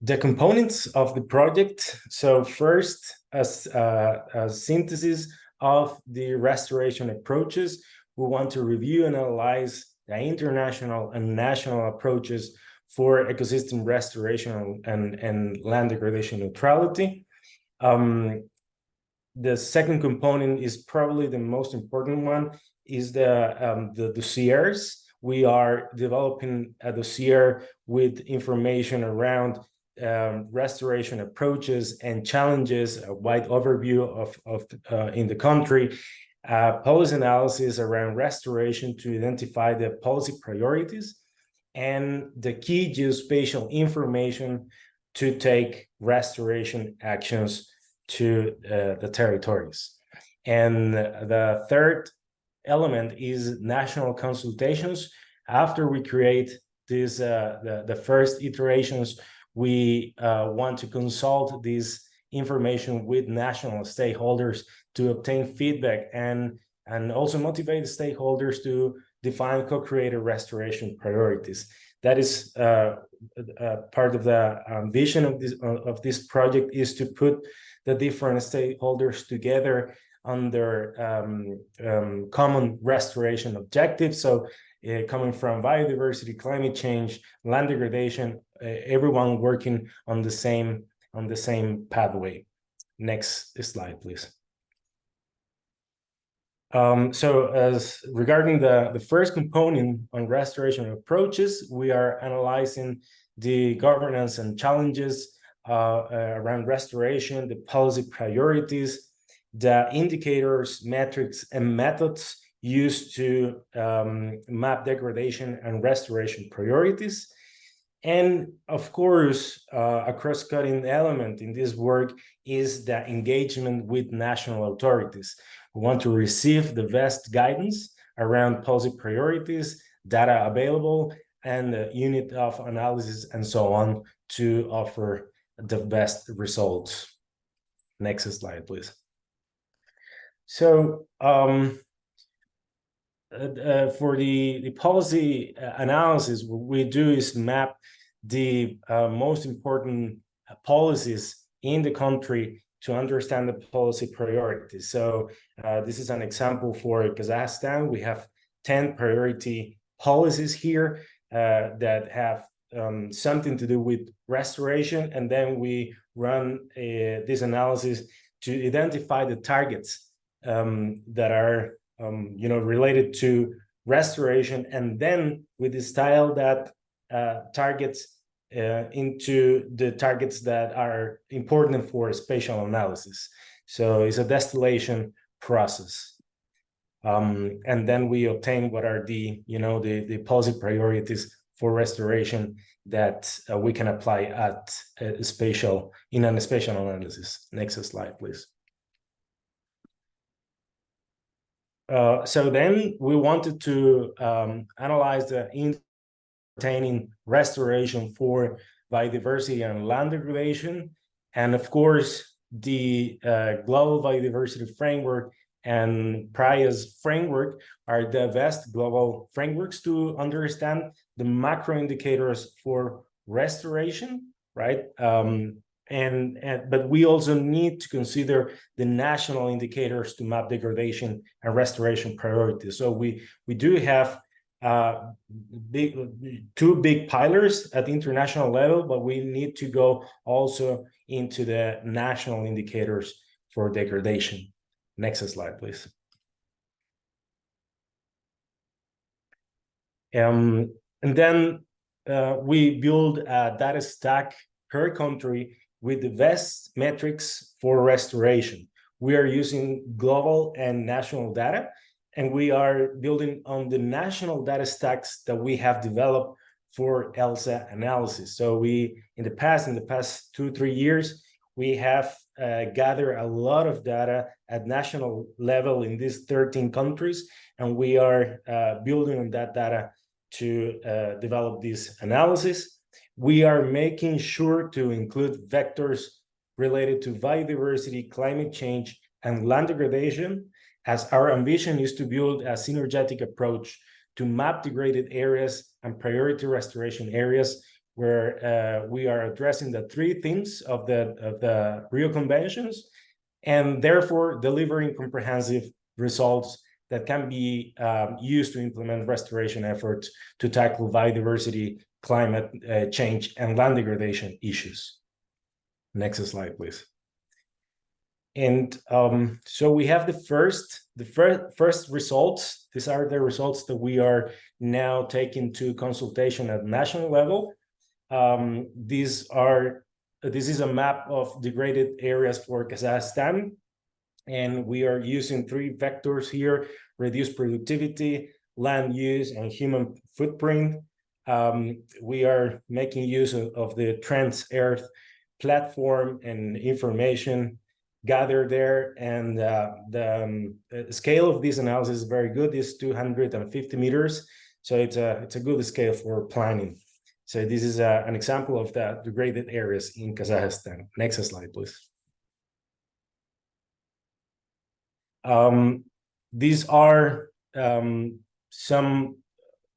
The components of the project. So first, a synthesis of the restoration approaches. We want to review and analyze the international and national approaches for ecosystem restoration and land degradation neutrality. The second component is probably the most important one, is the dossiers. We are developing a dossier with information around restoration approaches and challenges, a wide overview of in the country, policy analysis around restoration to identify the policy priorities, and the key geospatial information to take restoration actions to the territories. And the third element is national consultations. After we create this, the first iterations, we want to consult this information with national stakeholders to obtain feedback and also motivate the stakeholders to define co-created restoration priorities. That is part of the vision of this project, is to put the different stakeholders together under common restoration objectives. So coming from biodiversity, climate change, land degradation, everyone working on the same pathway. Next slide, please. So as regarding the first component on restoration approaches, we are analyzing the governance and challenges around restoration, the policy priorities, the indicators, metrics, and methods used to map degradation and restoration priorities. And of course, a cross-cutting element in this work is the engagement with national authorities. We want to receive the best guidance around policy priorities, data available, and the unit of analysis and so on to offer the best results. Next slide, please. So for the policy analysis, what we do is map the most important policies in the country to understand the policy priorities. So this is an example for Kazakhstan. We have 10 priority policies here that have something to do with restoration, and then we run this analysis to identify the targets that are related to restoration, and then we distill that targets into the targets that are important for spatial analysis. So it's a distillation process. And then we obtain what are the policy priorities for restoration that we can apply at a spatial analysis. Next slide, please. So then we wanted to analyze the pertaining restoration for biodiversity and land degradation. And of course, the Global Biodiversity Framework and PRIA's framework are the best global frameworks to understand the macro indicators for restoration, right? But we also need to consider the national indicators to map degradation and restoration priorities. So we do have two big pillars at the international level, but we need to go also into the national indicators for degradation. Next slide, please. And then we build a data stack per country with the best metrics for restoration. We are using global and national data, and we are building on the national data stacks that we have developed for ELSA analysis. So in the past 2-3 years, we have gathered a lot of data at national level in these 13 countries, and we are building on that data to develop this analysis. We are making sure to include vectors related to biodiversity, climate change, and land degradation, as our ambition is to build a synergetic approach to map degraded areas and priority restoration areas, where we are addressing the 3 themes of the Rio Conventions, and therefore delivering comprehensive results that can be used to implement restoration efforts to tackle biodiversity, climate change, and land degradation issues. Next slide, please. And so we have the first results. These are the results that we are now taking to consultation at national level. This is a map of degraded areas for Kazakhstan, and we are using 3 vectors here: reduced productivity, land use, and human footprint. We are making use of the Trans-Earth platform and information gathered there, and the scale of this analysis is very good. It's 250 meters, so it's a good scale for planning. So this is an example of the degraded areas in Kazakhstan. Next slide, please. These are some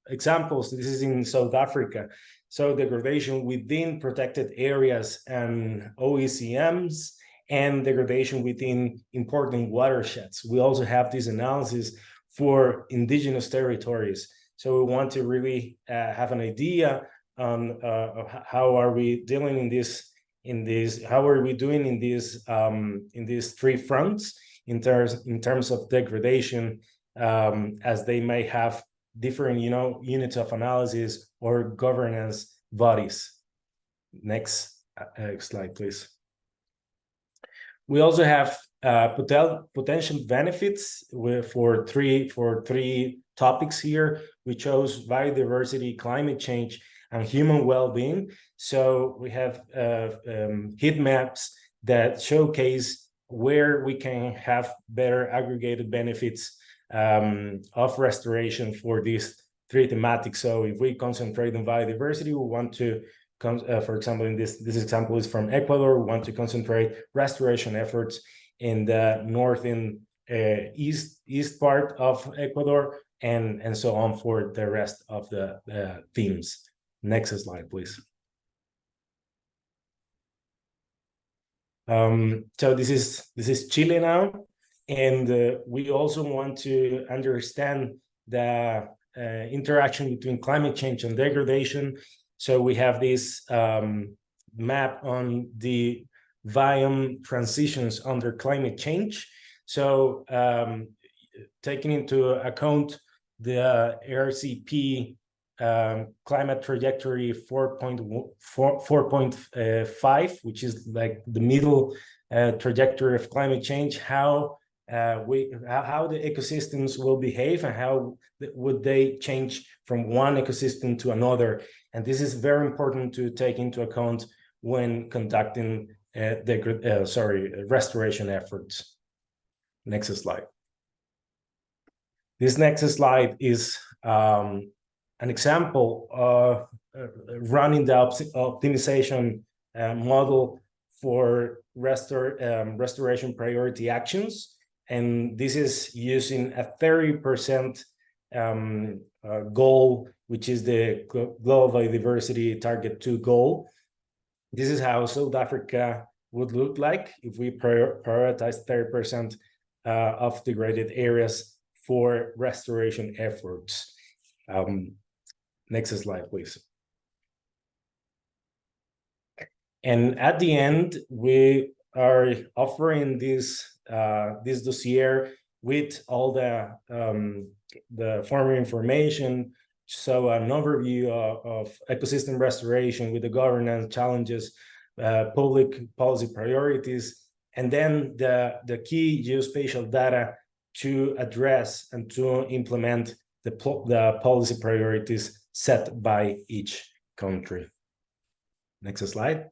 examples. This is in South Africa. So degradation within protected areas and OECMs, and degradation within important watersheds. We also have this analysis for indigenous territories. So we want to really have an idea on how are we dealing in this, how are we doing in these 3 fronts in terms of degradation, as they may have different units of analysis or governance bodies. Next slide, please. We also have potential benefits for three topics here. We chose biodiversity, climate change, and human well-being. So we have heat maps that showcase where we can have better aggregated benefits of restoration for these 3 thematics. So if we concentrate on biodiversity, we want to, for example, in this example is from Ecuador, we want to concentrate restoration efforts in the north and east part of Ecuador, and so on for the rest of the themes. Next slide, please. So this is Chile now, and we also want to understand the interaction between climate change and degradation. So we have this map on the biome transitions under climate change. So taking into account the RCP climate trajectory 4.5, which is like the middle trajectory of climate change, how how the ecosystems will behave and how would they change from one ecosystem to another. And this is very important to take into account when conducting restoration efforts. Next slide. This next slide is an example of running the optimization model for restoration priority actions. And this is using a 30% goal, which is the Global Biodiversity Target 2 goal. This is how South Africa would look like if we prioritize 30% of degraded areas for restoration efforts. Next slide, please. And at the end, we are offering this dossier with all the former information, so an overview of ecosystem restoration with the governance challenges, public policy priorities, and then the key geospatial data to address and to implement the policy priorities set by each country. Next slide.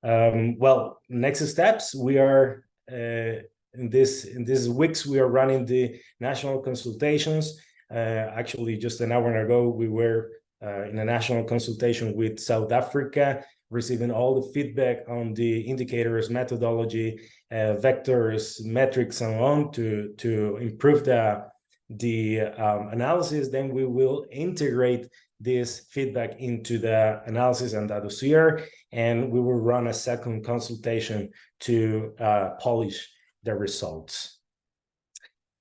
Well, next steps, we are in these weeks we are running the national consultations. Actually, just an hour ago, we were in a national consultation with South Africa, receiving all the feedback on the indicators, methodology, vectors, metrics, and so on to improve the analysis. Then we will integrate this feedback into the analysis and the dossier, and we will run a second consultation to polish the results.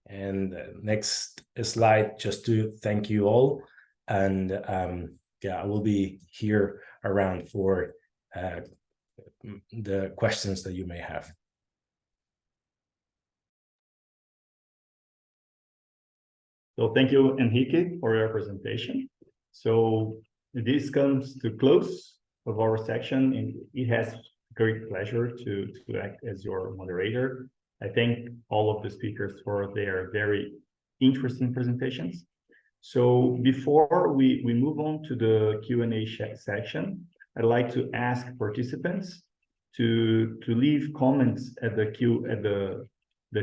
And next slide, just to thank you all. And yeah, I will be here around for the questions that you may have. So thank you, Enrique, for your presentation. So this comes to close of our section, and it has great pleasure to act as your moderator. I thank all of the speakers for their very interesting presentations. So before we move on to the Q&A section, I'd like to ask participants to leave comments at the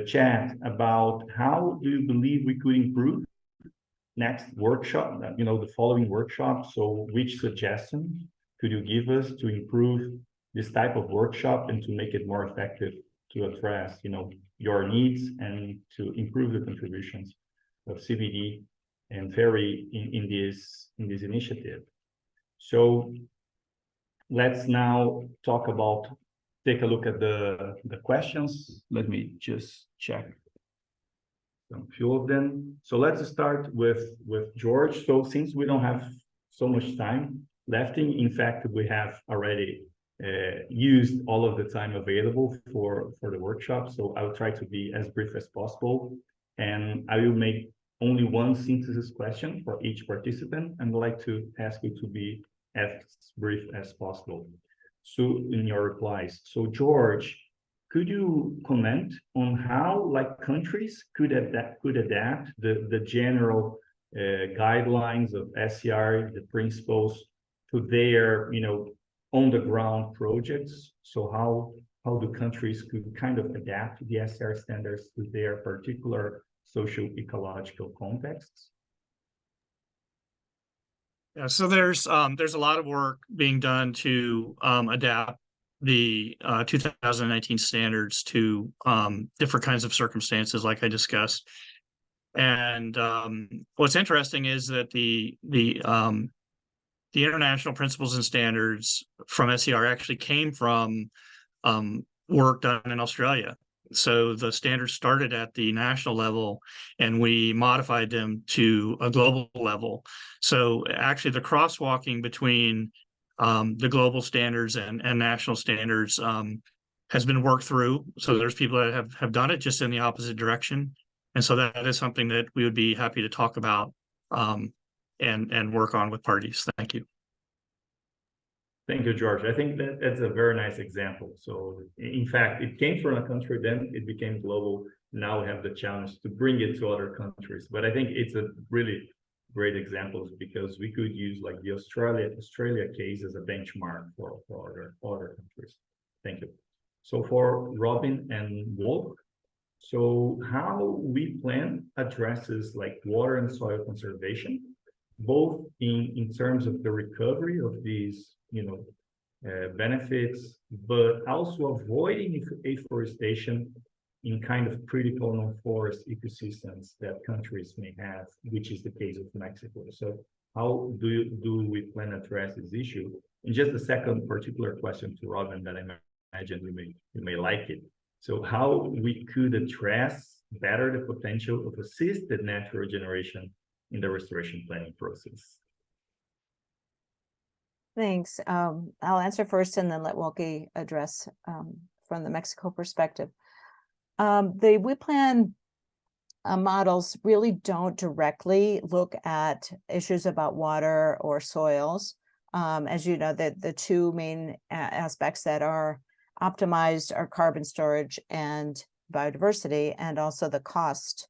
chat about how do you believe we could improve next workshop, the following workshop. So which suggestion could you give us to improve this type of workshop and to make it more effective to address, your needs and to improve the contributions of CBD and FAIRY in this initiative. So let's now take a look at the questions. Let me just check a few of them. So let's start with George. So since we don't have so much time left, in fact, we have already used all of the time available for the workshop. So I'll try to be as brief as possible. And I will make only one synthesis question for each participant. And I'd like to ask you to be as brief as possible. So in your replies. So George, could you comment on how countries could adapt the general guidelines of SCR, the principles, to their on the ground projects? So how do countries could kind of adapt the SCR standards to their particular social ecological contexts? Yeah, so there's a lot of work being done to adapt the 2019 standards to different kinds of circumstances, like I discussed. And what's interesting is that the international principles and standards from SCR actually came from work done in Australia. So the standards started at the national level and we modified them to a global level. So actually the crosswalking between the global standards and national standards has been worked through. So there's people that have done it just in the opposite direction. And so that is something that we would be happy to talk about and work on with parties. Thank you. Thank you, George. I think that's a very nice example. So in fact, it came from a country, then it became global. Now we have the challenge to bring it to other countries. But I think it's a really great example because we could use like the Australia case as a benchmark for other countries. Thank you. So for Robin and Wolf, so how we plan addresses like water and soil conservation, both in terms of the recovery of these, benefits, but also avoiding afforestation in kind of critical non-forest ecosystems that countries may have, which is the case of Mexico. So how do we plan to address this issue? And just a second particular question to Robin that I imagine you may like it. So how we could address better the potential of assisted natural regeneration in the restoration planning process? Thanks. I'll answer first and then let Wilkie address from the Mexico perspective. The We Plan models really don't directly look at issues about water or soils. As you know, the two main aspects that are optimized are carbon storage and biodiversity, and also the cost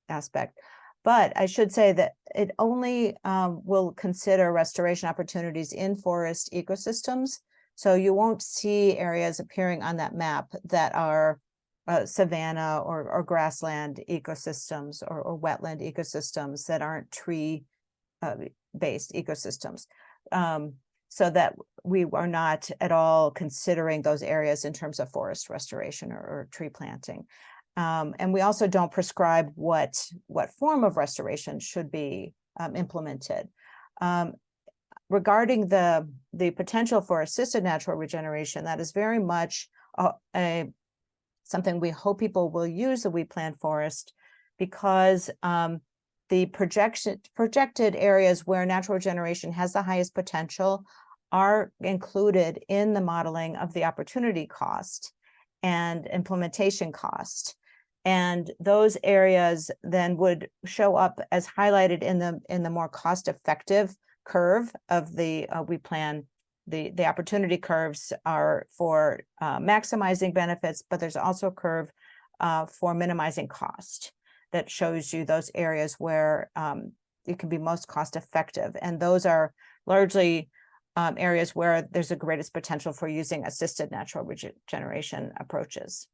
aspect. But I should say that it only will consider restoration opportunities in forest ecosystems. So you won't see areas appearing on that map that are savanna or grassland ecosystems or wetland ecosystems that aren't tree-based ecosystems. So that we are not at all considering those areas in terms of forest restoration or tree planting. And we also don't prescribe what form of restoration should be implemented. Regarding the potential for assisted natural regeneration, that is very much something we hope people will use the We Plan Forest, because the projected areas where natural regeneration has the highest potential are included in the modeling of the opportunity cost and implementation cost. And those areas then would show up as highlighted in the more cost-effective curve of the We Plan. The opportunity curves are for maximizing benefits, but there's also a curve for minimizing cost that shows you those areas where it can be most cost effective. And those are largely areas where there's the greatest potential for using assisted natural regeneration approaches.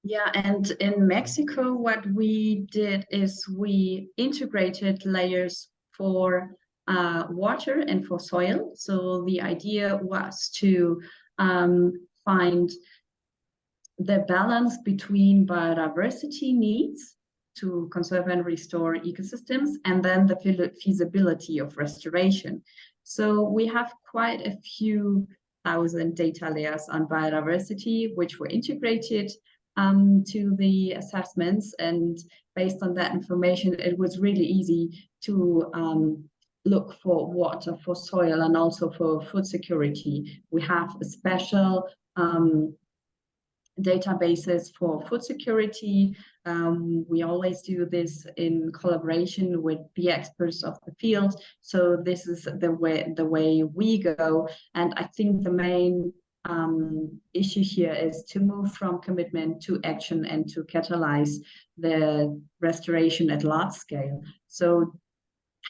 Yeah, and in Mexico, what we did is we integrated layers for water and for soil. So the idea was to find the balance between biodiversity needs to conserve and restore ecosystems, and then the feasibility of restoration. So we have quite a few thousand data layers on biodiversity, which were integrated to the assessments. And based on that information, it was really easy to look for water, for soil, and also for food security. We have a special databases for food security. We always do this in collaboration with the experts of the field. So this is the way we go. And I think the main issue here is to move from commitment to action and to catalyze the restoration at large scale. So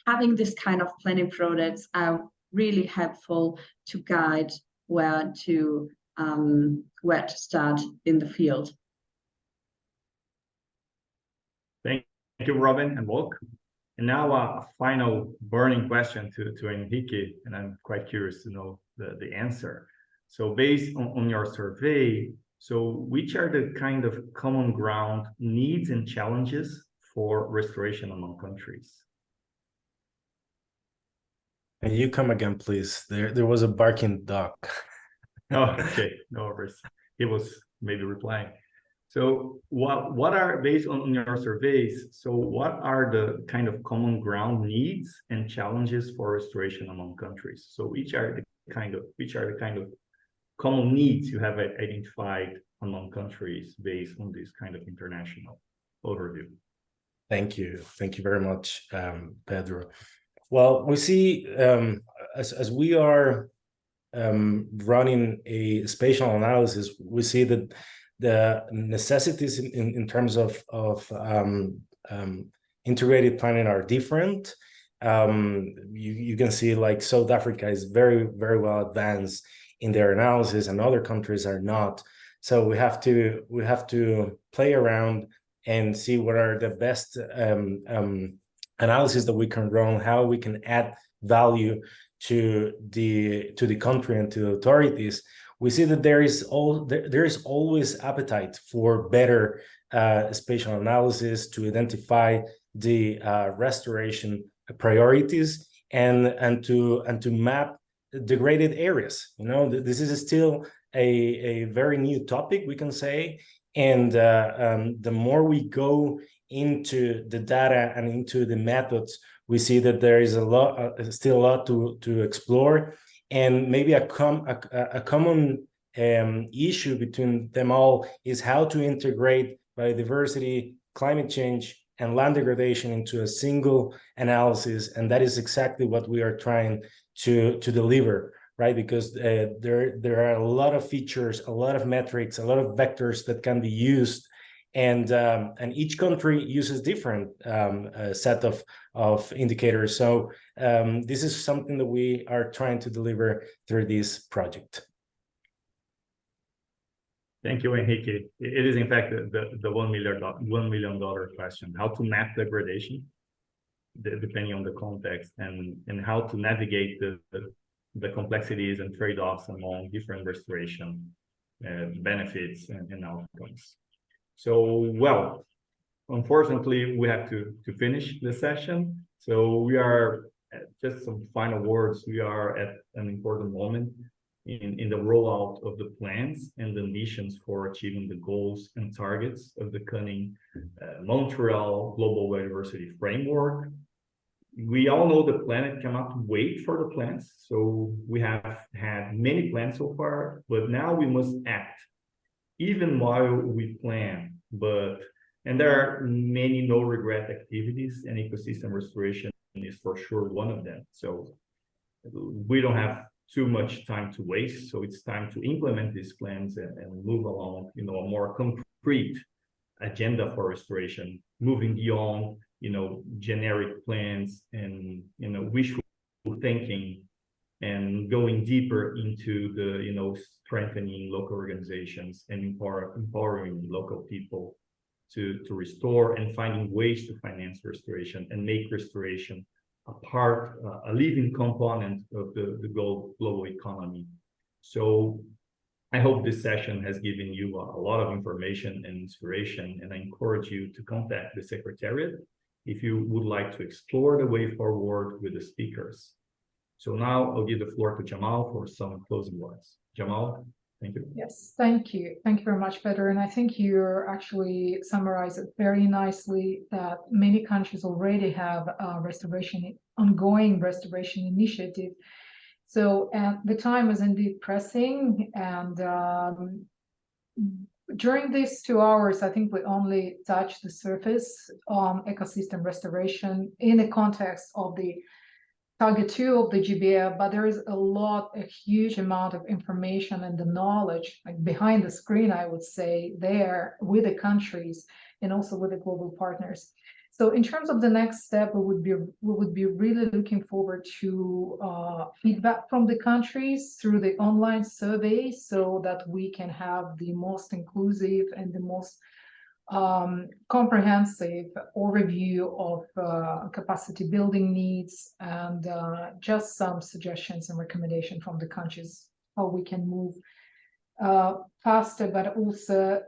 having this kind of planning products are really helpful to guide where to start in the field. Thank you, Robin and Wolk. And now a final burning question to Enrique, and I'm quite curious to know the answer. So based on your survey, so which are the kind of common ground needs and challenges for restoration among countries? Can you come again, please? There was a barking dog. Oh, okay, no worries. He was maybe replying. So what are, based on your surveys, so what are the kind of common ground needs and challenges for restoration among countries? So which are the kind of common needs you have identified among countries based on this kind of international overview? Thank you very much, Pedro. Well, we see as we are running a spatial analysis, we see that the necessities in terms of integrated planning are different. You can see like South Africa is very, very well advanced in their analysis, and other countries are not. So we have to play around and see what are the best analysis that we can run, how we can add value to the country and to the authorities. We see that there is always appetite for better spatial analysis to identify the restoration priorities and to map degraded areas. You know, this is still a very new topic, we can say, and the more we go into the data and into the methods, we see that there is still a lot to explore, and maybe a common issue between them all is how to integrate biodiversity, climate change, and land degradation into a single analysis, and that is exactly what we are trying to deliver, right? Because there are a lot of features, a lot of metrics, a lot of vectors that can be used, and each country uses different set of indicators. So this is something that we are trying to deliver through this project. Thank you, Enrique. It is in fact the $1 million question: how to map degradation, depending on the context, and how to navigate the complexities and trade-offs among different restoration benefits and outcomes. So, well, unfortunately, we have to finish the session. So we are, just some final words, we are at an important moment in the rollout of the plans and the missions for achieving the goals and targets of the Kunming-Montreal Global Biodiversity Framework. We all know the planet cannot wait for the plans, so we have had many plans so far, but now we must act, even while we plan. And there are many no-regret activities, and ecosystem restoration is for sure one of them. So we don't have too much time to waste, so it's time to implement these plans and move along, you know, a more concrete agenda for restoration, moving beyond, you know, generic plans and, you know, wishful thinking, and going deeper into the, you know, strengthening local organizations and empowering local people to restore, and finding ways to finance restoration and make restoration a living component of the global economy. So I hope this session has given you a lot of information and inspiration, and I encourage you to contact the Secretariat if you would like to explore the way forward with the speakers. So now I'll give the floor to Jamal for some closing words. Jamal, thank you. Yes, thank you. Thank you very much, Peter. And I think you actually summarized it very nicely, that many countries already have ongoing restoration initiative. So the time is indeed pressing, and during these 2 hours, I think we only touched the surface on ecosystem restoration in the context of the Target 2 of the GBF, but there is a huge amount of information and the knowledge, like behind the screen, I would say, there with the countries and also with the global partners. So in terms of the next step, we would be really looking forward to feedback from the countries through the online survey, so that we can have the most inclusive and the most comprehensive overview of capacity building needs, and just some suggestions and recommendations from the countries, how we can move faster, but also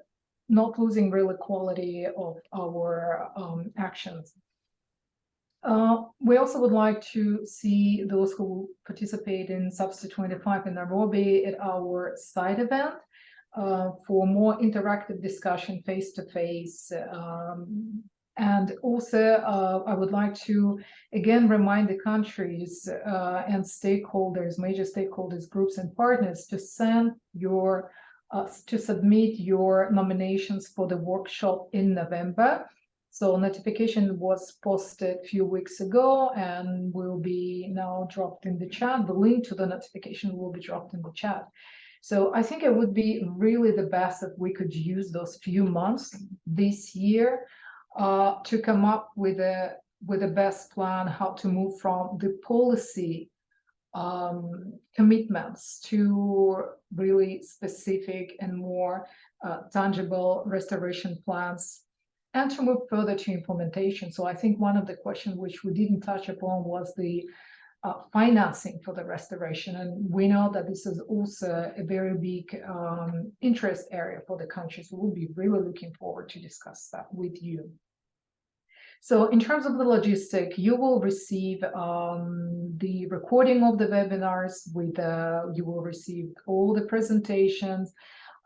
not losing real quality of our actions. We also would like to see those who participate in Substitute 25 in Nairobi at our side event, for more interactive discussion face-to-face. And also, I would like to again remind the countries and stakeholders, major stakeholders, groups and partners, to submit your nominations for the workshop in November. So notification was posted a few weeks ago and will be now dropped in the chat. The link to the notification will be dropped in the chat. So I think it would be really the best if we could use those few months this year to come up with a best plan how to move from the policy commitments to really specific and more tangible restoration plans, and to move further to implementation. So I think one of the questions which we didn't touch upon was the financing for the restoration. And we know that this is also a very big interest area for the country. So we'll be really looking forward to discuss that with you. So in terms of the logistic, you will receive the recording of the webinars with you will receive all the presentations,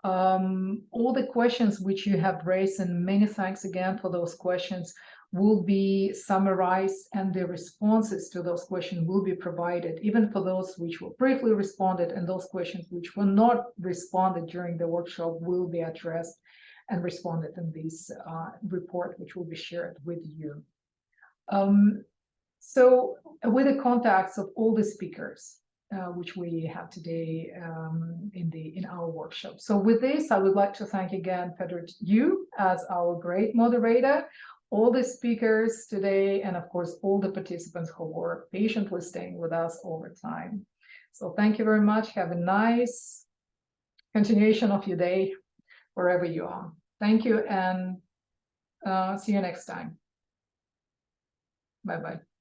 all the questions which you have raised, and many thanks again for those questions, will be summarized, and the responses to those questions will be provided, even for those which were briefly responded, and those questions which were not responded during the workshop will be addressed and responded in this report, which will be shared with you. So with the contacts of all the speakers, which we have today in our workshop. So with this, I would like to thank again, Pedro, you as our great moderator, all the speakers today, and of course, all the participants who were patiently staying with us over time. So thank you very much. Have a nice continuation of your day, wherever you are. Thank you, and see you next time. Bye-bye.